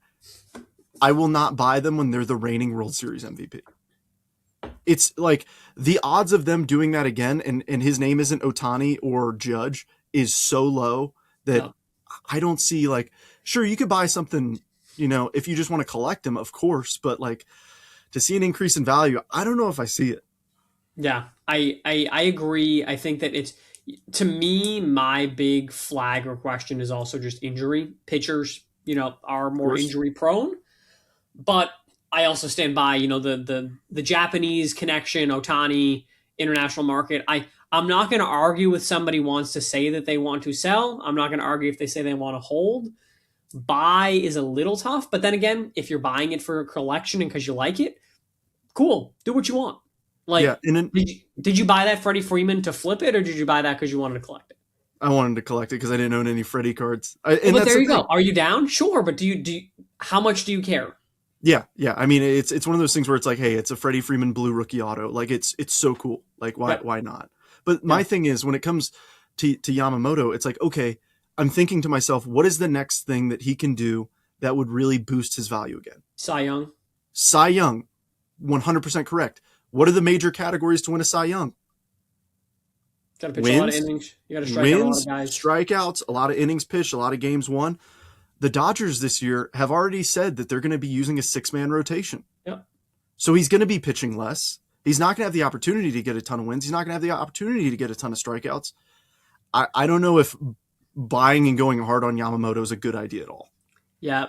S2: I will not buy them when they're the reigning World Series MVP. It's like the odds of them doing that again, and his name isn't Ohtani or Judge, is so low that I don't see, like, sure, you could buy something, if you just want to collect them, of course, but like to see an increase in value, I don't know if I see it.
S1: Yeah, I agree. I think that it's, to me, my big flag or question is also just injury. Pitchers, are more injury prone, but I also stand by, the Japanese connection, Ohtani, international market. I'm not going to argue with somebody wants to say that they want to sell. I'm not going to argue if they say they want to hold. Buy is a little tough, but then again, if you're buying it for a collection and because you like it, cool, do what you want. Like, yeah, did you buy that Freddie Freeman to flip it, or did you buy that because you wanted to collect it?
S2: I wanted to collect it because I didn't own any Freddie cards.
S1: But there you go. Are you down? Sure, but do you? How much do you care?
S2: Yeah. I mean, it's one of those things where it's like, hey, it's a Freddie Freeman blue rookie auto. Like, it's so cool. Like, why not? But my thing is, when it comes to Yamamoto, it's like, okay, I'm thinking to myself, what is the next thing that he can do that would really boost his value again?
S1: Cy Young,
S2: 100% correct. What are the major categories to win a Cy Young?
S1: Got to pitch a lot of innings. You got to strike out a lot of guys.
S2: Strikeouts, a lot of innings pitched, a lot of games won. The Dodgers this year have already said that they're going to be using a 6-man rotation.
S1: Yep.
S2: So he's going to be pitching less. He's not going to have the opportunity to get a ton of wins. He's not going to have the opportunity to get a ton of strikeouts. I don't know if buying and going hard on Yamamoto is a good idea at all.
S1: Yeah.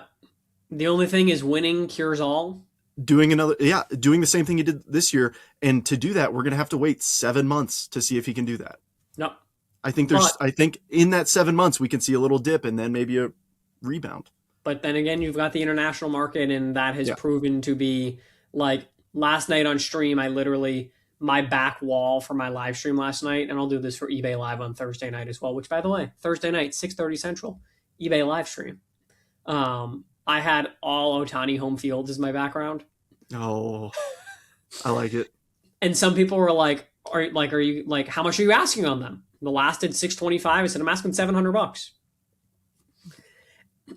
S1: The only thing is winning cures all.
S2: Doing the same thing he did this year. And to do that, we're going to have to wait 7 months to see if he can do that.
S1: No.
S2: I think in that 7 months, we can see a little dip and then maybe a rebound.
S1: But then again, you've got the international market, and that has proven to be, like, last night on stream, I literally my back wall for my live stream last night, and I'll do this for eBay Live on Thursday night as well, which, by the way, Thursday night, 6:30 Central, eBay live stream. I had all Ohtani home fields as my background.
S2: Oh, I like it.
S1: And some people were like, are you like, how much are you asking on them? The last did 625. I said, I'm asking $700.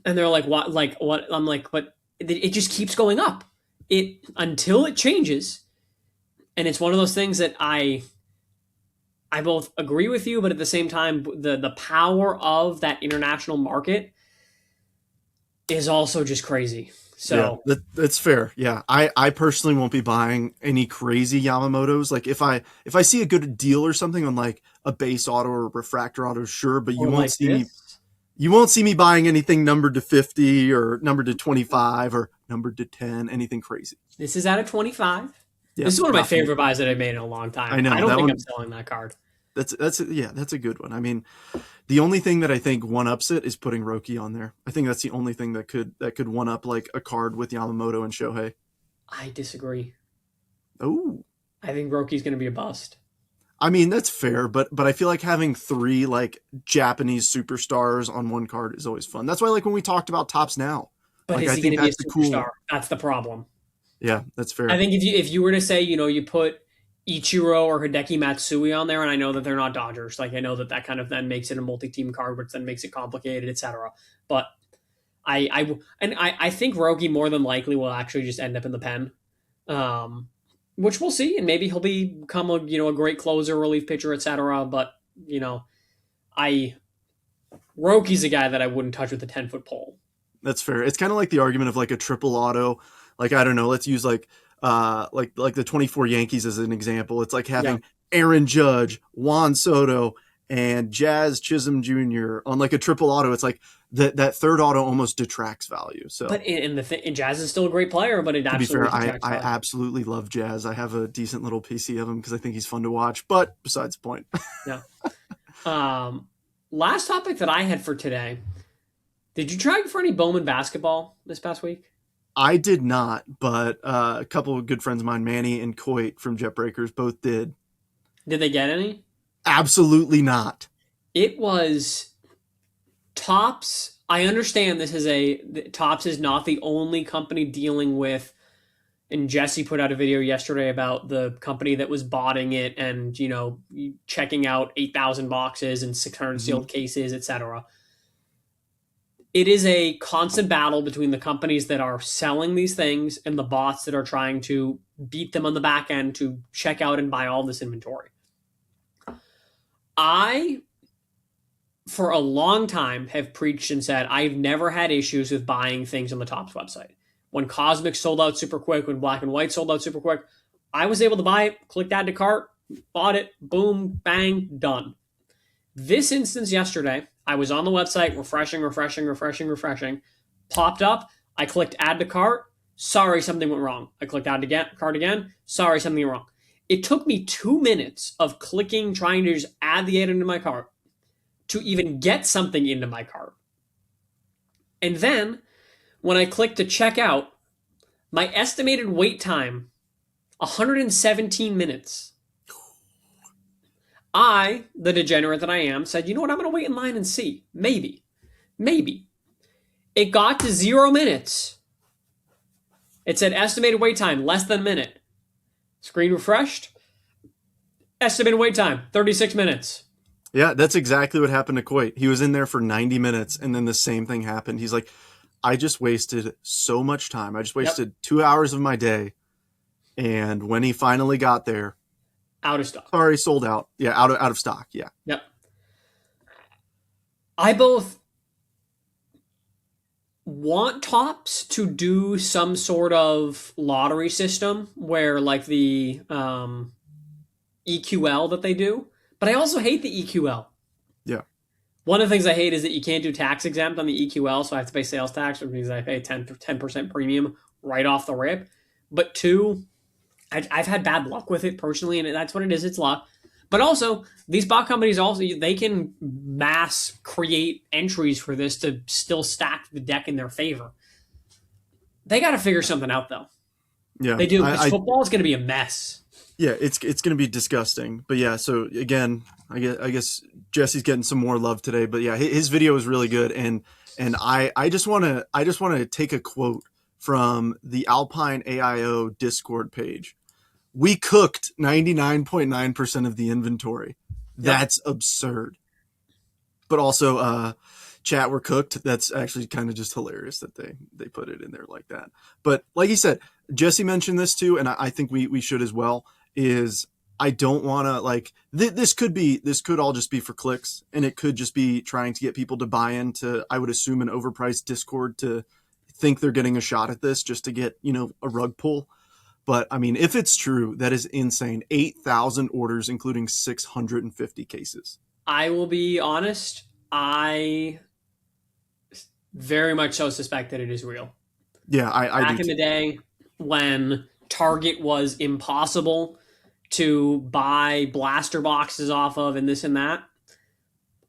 S1: And they're like, what? Like, what? I'm like, but it just keeps going up. Until it changes. And it's one of those things that I both agree with you, but at the same time, the power of that international market is also just crazy. So
S2: yeah, that's fair. Yeah, I personally won't be buying any crazy Yamamotos. Like if I see a good deal or something on like a base auto or a refractor auto, sure, but you won't
S1: like
S2: see me. You won't see me buying anything numbered to 50 or numbered to 25 or numbered to 10, anything crazy.
S1: This is out of 25.
S2: Yeah,
S1: this is one of my favorite buys that I've made in a long time.
S2: I know.
S1: I don't think I'm selling that card.
S2: That's a good one. I mean, the only thing that I think one ups it is putting Roki on there. I think that's the only thing that could one up like a card with Yamamoto and Shohei.
S1: I disagree.
S2: Oh,
S1: I think Roki's going to be a bust.
S2: I mean, that's fair, but I feel like having 3 like Japanese superstars on one card is always fun. That's why, like when we talked about Tops Now,
S1: but
S2: like,
S1: is he going to be a superstar? That's the problem.
S2: Yeah, that's fair.
S1: I think if you were to say, you put Ichiro or Hideki Matsui on there, and I know that they're not Dodgers, like I know that kind of then makes it a multi-team card, which then makes it complicated, etc. But I think Roki more than likely will actually just end up in the pen. Which we'll see, and maybe he'll become a great closer, relief pitcher, etc. But Roki's a guy that I wouldn't touch with a 10-foot pole.
S2: That's fair. It's kind of like the argument of like a triple auto. Like I don't know, let's use like the 24 Yankees as an example. It's like having Aaron Judge, Juan Soto, and Jazz Chisholm Jr. on like a triple auto. It's like that third auto almost detracts value. So,
S1: but and Jazz is still a great player, but it absolutely
S2: detracts value. I absolutely love Jazz. I have a decent little PC of him because I think he's fun to watch. But besides the point.
S1: Yeah. Last topic that I had for today. Did you try for any Bowman basketball this past week?
S2: I did not, but a couple of good friends of mine, Manny and Coit from Jetbreakers, both did.
S1: Did they get any?
S2: Absolutely not.
S1: It was Topps. I understand Topps is not the only company dealing with, and Jesse put out a video yesterday about the company that was botting it and, checking out 8,000 boxes and 600 sealed cases, etc. It is a constant battle between the companies that are selling these things and the bots that are trying to beat them on the back end to check out and buy all this inventory. I, for a long time, have preached and said I've never had issues with buying things on the Topps website. When Cosmic sold out super quick, when Black and White sold out super quick, I was able to buy it, clicked add to cart, bought it, boom, bang, done. This instance yesterday, I was on the website, refreshing, popped up, I clicked add to cart, sorry, something went wrong. I clicked add to cart again, sorry, something went wrong. It took me 2 minutes of clicking, trying to just add the item into my cart to even get something into my cart. And then, when I clicked to check out, my estimated wait time, 117 minutes. I, the degenerate that I am, said, you know what, I'm going to wait in line and see. Maybe. It got to 0 minutes. It said estimated wait time, less than a minute. Screen refreshed. Estimated wait time, 36 minutes.
S2: Yeah, that's exactly what happened to Coit. He was in there for 90 minutes, and then the same thing happened. He's like, I just wasted so much time. I just wasted 2 hours of my day. And when he finally got there,
S1: out of stock.
S2: Sorry, sold out. Yeah, out of stock. Yeah.
S1: Yep. I both want Topps to do some sort of lottery system where like the EQL that they do, but I also hate the EQL.
S2: Yeah.
S1: One of the things I hate is that you can't do tax exempt on the EQL, so I have to pay sales tax, which means I pay 10% premium right off the rip. But two, I've had bad luck with it personally, and that's what it is. It's luck. But also, these bot companies they can mass create entries for this to still stack the deck in their favor. They got to figure something out, though.
S2: Yeah,
S1: they do. Because football is going to be a mess.
S2: Yeah, it's going to be disgusting. But yeah, so again, I guess Jesse's getting some more love today. But yeah, his video was really good, and I just want to take a quote from the Alpine AIO Discord page. We cooked 99.9% of the inventory. That's absurd. But also, chat, we're cooked. That's actually kind of just hilarious that they put it in there like that. But like you said, Jesse mentioned this too, and I think we should as well. Is I don't want to like this could all just be for clicks, and it could just be trying to get people to buy into, I would assume, an overpriced Discord to think they're getting a shot at this just to get, a rug pull. But I mean, if it's true, that is insane. 8,000 orders, including 650 cases.
S1: I will be honest. I very much so suspect that it is real.
S2: Yeah, I
S1: back in the day when Target was impossible to buy blaster boxes off of and this and that,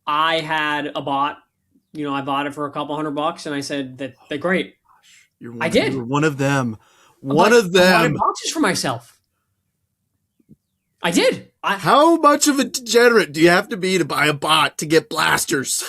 S1: I had a bot. I bought it for a couple $100, and I said that they're great. I did.
S2: You're one of them. One of them.
S1: I wanted boxes for myself. I did.
S2: How much of a degenerate do you have to be to buy a bot to get blasters?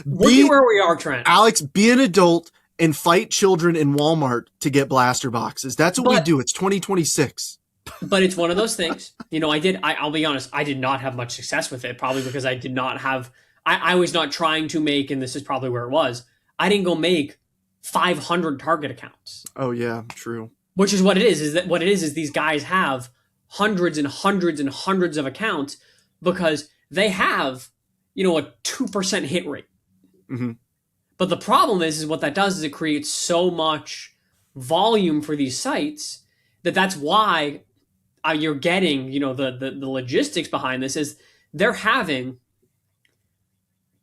S1: Look at where we are, Trent.
S2: Alex, be an adult and fight children in Walmart to get blaster boxes. That's what we do. It's 2026.
S1: But it's one of those things. I'll be honest, I did not have much success with it, probably because I did not have, I was not trying to make, and this is probably where it was, I didn't go make 500 Target accounts.
S2: Oh yeah, true.
S1: Which is what it is that what it is these guys have hundreds and hundreds and hundreds of accounts because they have, a 2% hit rate.
S2: Mm-hmm.
S1: But the problem is what that does is it creates so much volume for these sites that's why you're getting, the logistics behind this is they're having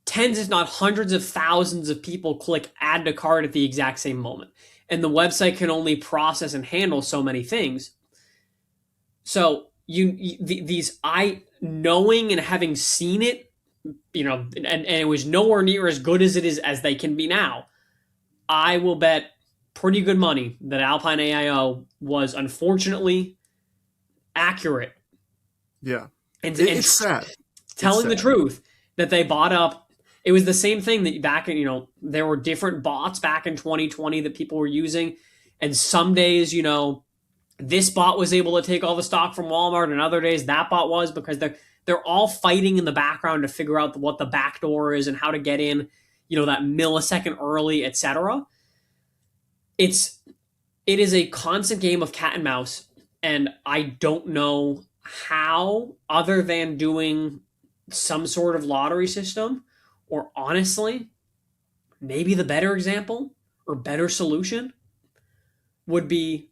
S1: tens, if not hundreds of thousands of people click add to cart at the exact same moment. And the website can only process and handle so many things. So knowing and having seen it, and it was nowhere near as good as it is as they can be now. I will bet pretty good money that Alpine AIO was unfortunately accurate.
S2: Yeah.
S1: It's sad. Telling the truth that they bought up. It was the same thing that back in, there were different bots back in 2020 that people were using. And some days, this bot was able to take all the stock from Walmart, and other days that bot was, because they're all fighting in the background to figure out what the back door is and how to get in, that millisecond early, etc. It is a constant game of cat and mouse, and I don't know how, other than doing some sort of lottery system, or honestly, maybe the better example or better solution would be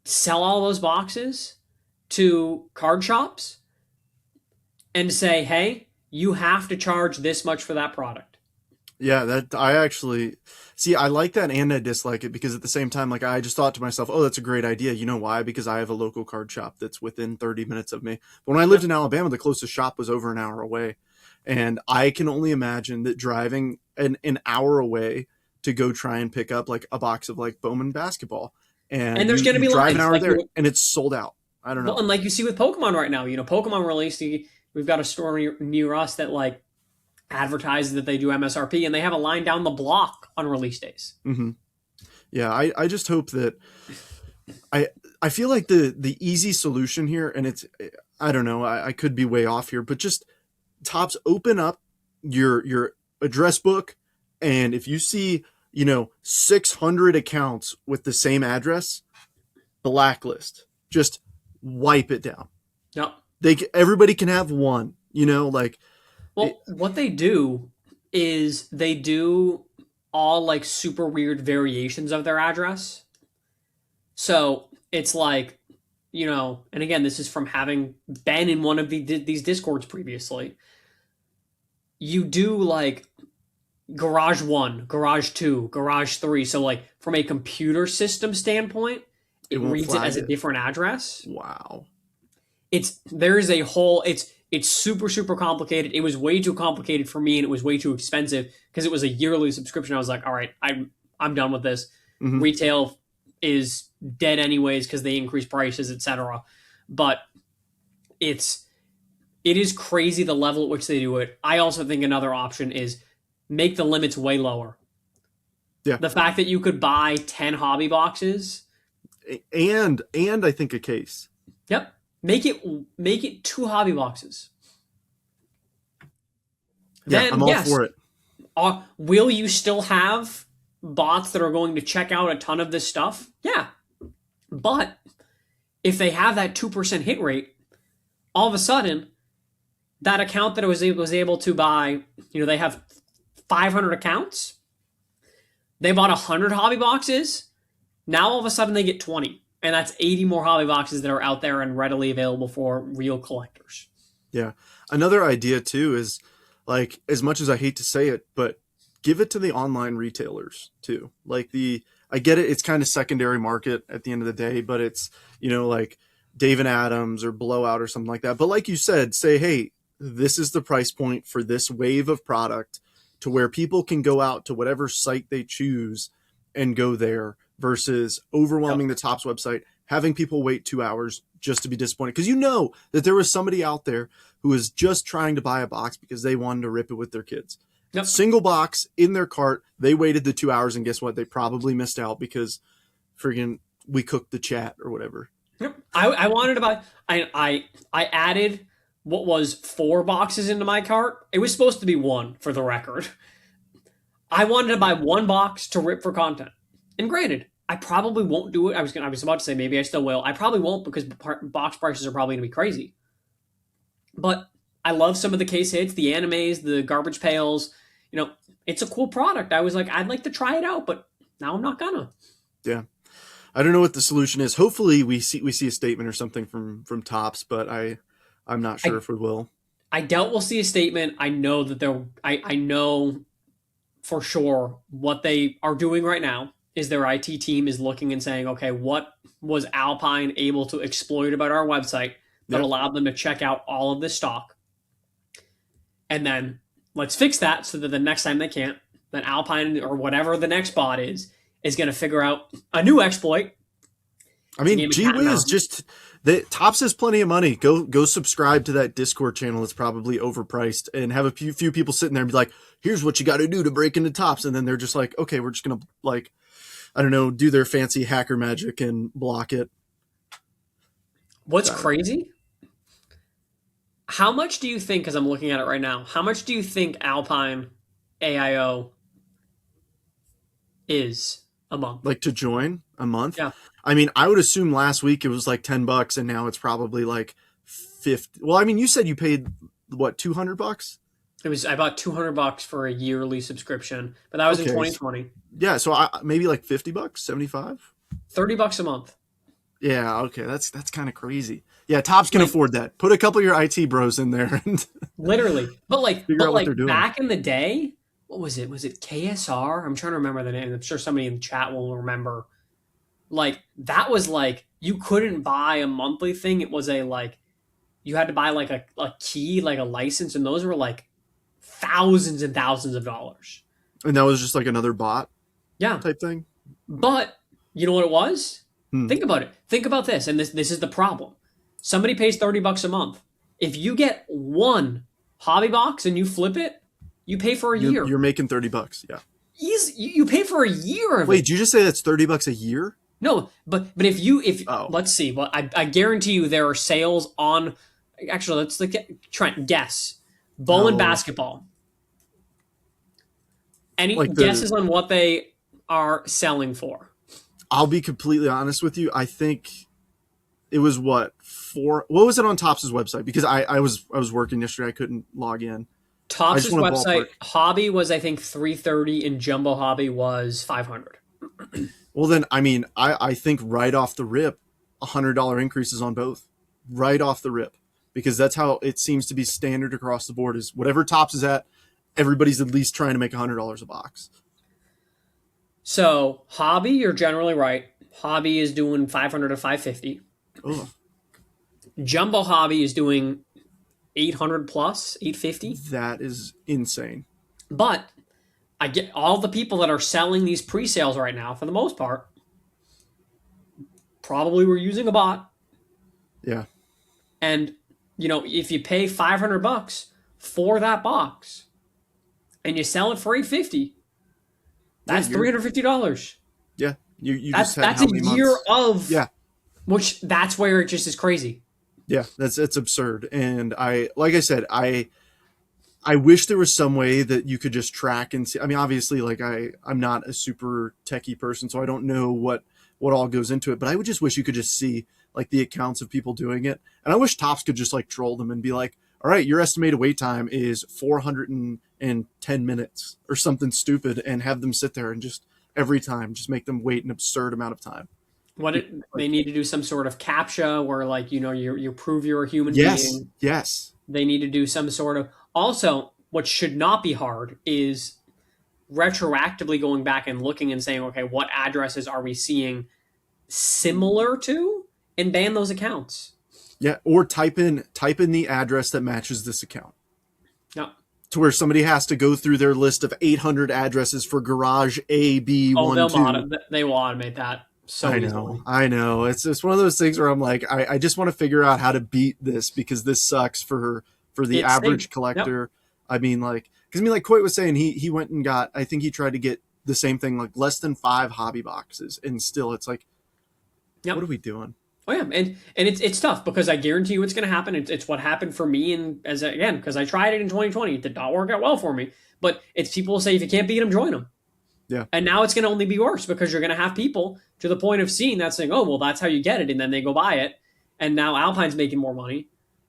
S1: sell all those boxes to card shops and say, hey, you have to charge this much for that product.
S2: Yeah, that I actually see. I like that and I dislike it because at the same time, like I just thought to myself, oh, that's a great idea. You know why? Because I have a local card shop that's within 30 minutes of me. But when I lived in Alabama, the closest shop was over an hour away. And I can only imagine that driving an hour away to go try and pick up like a box of like Bowman Basketball. And
S1: there's going to be
S2: drive
S1: lines.
S2: An hour there and it's sold out. I don't know.
S1: Well, and like you see with Pokemon right now, Pokemon released, we've got a store near us that like advertises that they do MSRP, and they have a line down the block on release days.
S2: Mm-hmm. Yeah, I just hope that I feel like the easy solution here, and it's, I don't know, I could be way off here, but just Topps, open up your address book, and if you see 600 accounts with the same address, blacklist, just wipe it down.
S1: Yep.
S2: Everybody can have one,
S1: what they do is they do all like super weird variations of their address. So it's like, and again, this is from having been in one of these Discords previously. You do like Garage 1, Garage 2, Garage 3. So like from a computer system standpoint, it reads it as a different address.
S2: Wow.
S1: It's super, super complicated. It was way too complicated for me, and it was way too expensive because it was a yearly subscription. I was like, all right, I'm done with this. Mm-hmm. Retail, is dead anyways because they increase prices, etc. But it is crazy the level at which they do it. I also think another option is make the limits way lower.
S2: Yeah.
S1: The fact that you could buy 10 hobby boxes
S2: and I think a case.
S1: Yep. Make it 2 hobby boxes.
S2: Yeah,
S1: Then,
S2: I'm all
S1: yes,
S2: for it.
S1: Will you still have bots that are going to check out a ton of this stuff? Yeah. But if they have that 2% hit rate, all of a sudden, that account that was able to buy, they have 500 accounts. They bought 100 hobby boxes. Now all of a sudden they get 20. And that's 80 more hobby boxes that are out there and readily available for real collectors.
S2: Yeah. Another idea too is, like, as much as I hate to say it, but give it to the online retailers too. Like I get it. It's kind of secondary market at the end of the day, but it's, like Dave and Adams or Blowout or something like that. But like you said, say, hey, this is the price point for this wave of product, to where people can go out to whatever site they choose and go there, versus overwhelming the Topps website, having people wait 2 hours just to be disappointed. Because that there was somebody out there who was just trying to buy a box because they wanted to rip it with their kids.
S1: Yep.
S2: Single box in their cart. They waited the 2 hours, and guess what? They probably missed out because friggin' we cooked the chat or whatever.
S1: Yep. I wanted to buy. I added what was 4 boxes into my cart. It was supposed to be 1, for the record. I wanted to buy 1 box to rip for content. And granted, I probably won't do it. I was about to say maybe I still will. I probably won't, because box prices are probably going to be crazy. But I love some of the case hits, the animes, the garbage pails. It's a cool product. I was like, I'd like to try it out, but now I'm not gonna.
S2: Yeah. I don't know what the solution is. Hopefully we see a statement or something from Topps, but I'm not sure if we will.
S1: I doubt we'll see a statement. I know that I know for sure what they are doing right now is their IT team is looking and saying, okay, what was Alpine able to exploit about our website that allowed them to check out all of this stock? And then let's fix that so that the next time they can't, then Alpine or whatever the next bot is going to figure out a new exploit.
S2: I mean, gee whiz, Topps has plenty of money. Go subscribe to that Discord channel. It's probably overpriced, and have a few people sitting there and be like, here's what you got to do to break into Topps. And then they're just like, okay, we're just going to, like, I don't know, do their fancy hacker magic and block it.
S1: What's crazy? How much do you think, because I'm looking at it right now, how much do you think Alpine AIO is a month?
S2: Like, to join a month?
S1: Yeah.
S2: I mean, I would assume last week it was like $10, and now it's probably like 50. Well, I mean, you said you paid what, $200?
S1: I bought $200 for a yearly subscription, but that was in 2020.
S2: Yeah, so maybe like $50, 75,
S1: $30 a month.
S2: Yeah, okay, that's kind of crazy. Yeah, Topps can afford that. Put a couple of your IT bros in there and
S1: literally. But
S2: figure out what they're doing.
S1: Back in the day, what was it? Was it KSR? I'm trying to remember the name. I'm sure somebody in the chat will remember. Like, that was like, you couldn't buy a monthly thing. It was you had to buy like a key, like a license, and those were like thousands and thousands of dollars.
S2: And that was just like another bot type thing?
S1: But you know what it was? Think about it. Think about this, and this is the problem. Somebody pays $30 a month. If you get 1 hobby box and you flip it, you pay for a year.
S2: You're making $30, yeah.
S1: You pay for a year of it.
S2: Wait, did you just say that's $30 a year?
S1: No, but let's see. Well, I guarantee you there are sales on. Actually, let's look at Trent. Guess Bowman Basketball. Any guesses on what they are selling for?
S2: I'll be completely honest with you. I think it was what was it on Topps' website? Because I was working yesterday. I couldn't log in.
S1: Topps' website, Hobby was, I think, $330, and Jumbo Hobby was $500.
S2: Well, then, I mean, I think right off the rip, $100 increases on both. Right off the rip. Because that's how it seems to be standard across the board, is whatever Topps is at, everybody's at least trying to make $100 a box.
S1: So, Hobby, you're generally right. Hobby is doing $500 to $550.
S2: Oh.
S1: Jumbo Hobby is doing $800 plus, $850.
S2: That is insane.
S1: But I get all the people that are selling these pre-sales right now, for the most part, probably were using a bot.
S2: Yeah.
S1: And, if you pay $500 for that box and you sell it for $850, that's $350.
S2: Yeah. You just had
S1: That's
S2: how
S1: a
S2: many
S1: year
S2: months?
S1: of,
S2: Yeah.
S1: which that's where it just is crazy.
S2: Yeah, it's absurd. And like I said, I wish there was some way that you could just track and see. I mean, obviously, like I'm not a super techie person, so I don't know what all goes into it. But I would just wish you could just see like the accounts of people doing it. And I wish Topps could just like troll them and be like, all right, your estimated wait time is 410 minutes or something stupid, and have them sit there and just every time just make them wait an absurd amount of time.
S1: They need to do some sort of CAPTCHA where, like, you prove you're a human being.
S2: Yes.
S1: They need to do some sort of. Also, what should not be hard is retroactively going back and looking and saying, okay, what addresses are we seeing similar to, and ban those accounts.
S2: Yeah, or type in the address that matches this account.
S1: No.
S2: To where somebody has to go through their list of 800 addresses for garage A, B, 1, 2.
S1: They will automate that. So
S2: I know. It's one of those things where I'm like, I just want to figure out how to beat this, because this sucks for the average collector. Yep. I mean, like, because like Coit was saying, he went and got, I think he tried to get the same thing, like less than 5 hobby boxes, and still it's like, what are we doing?
S1: Oh yeah, and it's tough, because I guarantee you it's going to happen. It's what happened for me, and because I tried it in 2020, it did not work out well for me. But it's people will say, if you can't beat them, join them.
S2: Yeah.
S1: And now it's going to only be worse, because you're going to have people to the point of seeing that saying, oh, well, that's how you get it. And then they go buy it. And now Alpine's making more money.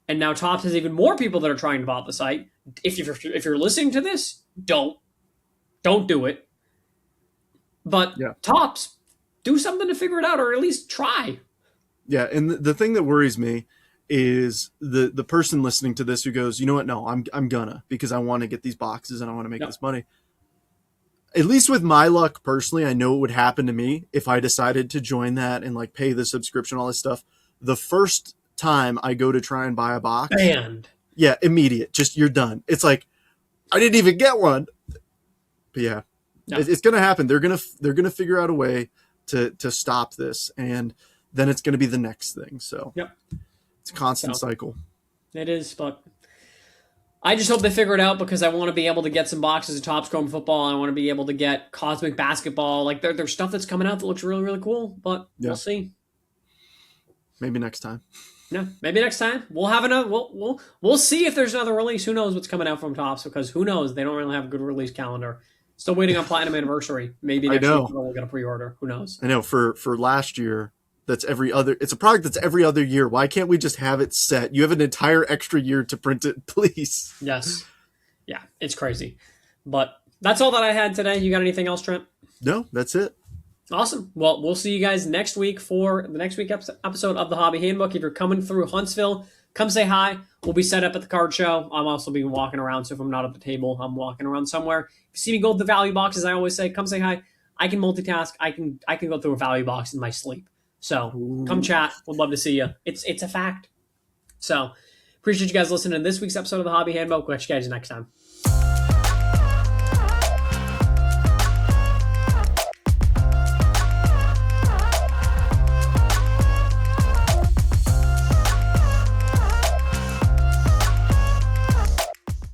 S1: And now Topps has even more people that are trying to buy the site. If you're listening to this, don't do it. But Topps, do something to figure it out, or at least try.
S2: Yeah. And the thing that worries me is the person listening to this who goes, you know what? No, I'm gonna, because I want to get these boxes and I want to make this money. At least with my luck personally, I know it would happen to me if I decided to join that and like pay the subscription, all this stuff. The first time I go to try and buy a box, immediate, just you're done. It's like, I didn't even get one. But yeah, it's going to happen. They're going to figure out a way to stop this, and then it's going to be the next thing. So it's a constant cycle.
S1: It is, but I just hope they figure it out, because I want to be able to get some boxes of Topps Chrome football. I want to be able to get Cosmic Basketball. Like, there's stuff that's coming out that looks really, really cool, but we'll see.
S2: Maybe next time.
S1: Yeah, maybe next time we'll have another. We'll see if there's another release. Who knows what's coming out from Topps? Because who knows? They don't really have a good release calendar. Still waiting on Platinum Anniversary. Maybe next week we'll get a pre-order. Who knows?
S2: I know. For last year, it's a product that's every other year. Why can't we just have it set? You have an entire extra year to print it, please.
S1: Yes. Yeah, it's crazy. But that's all that I had today. You got anything else, Trent?
S2: No, that's it.
S1: Awesome. Well, we'll see you guys next week for the next week episode of the Hobby Handbook. If you're coming through Huntsville, come say hi. We'll be set up at the card show. I'm also be walking around, so if I'm not at the table, I'm walking around somewhere. If you see me go to the value boxes, I always say, come say hi. I can multitask. I can go through a value box in my sleep. So come chat. Would love to see you. It's a fact. So appreciate you guys listening to this week's episode of the Hobby Handbook. We'll catch you guys next time.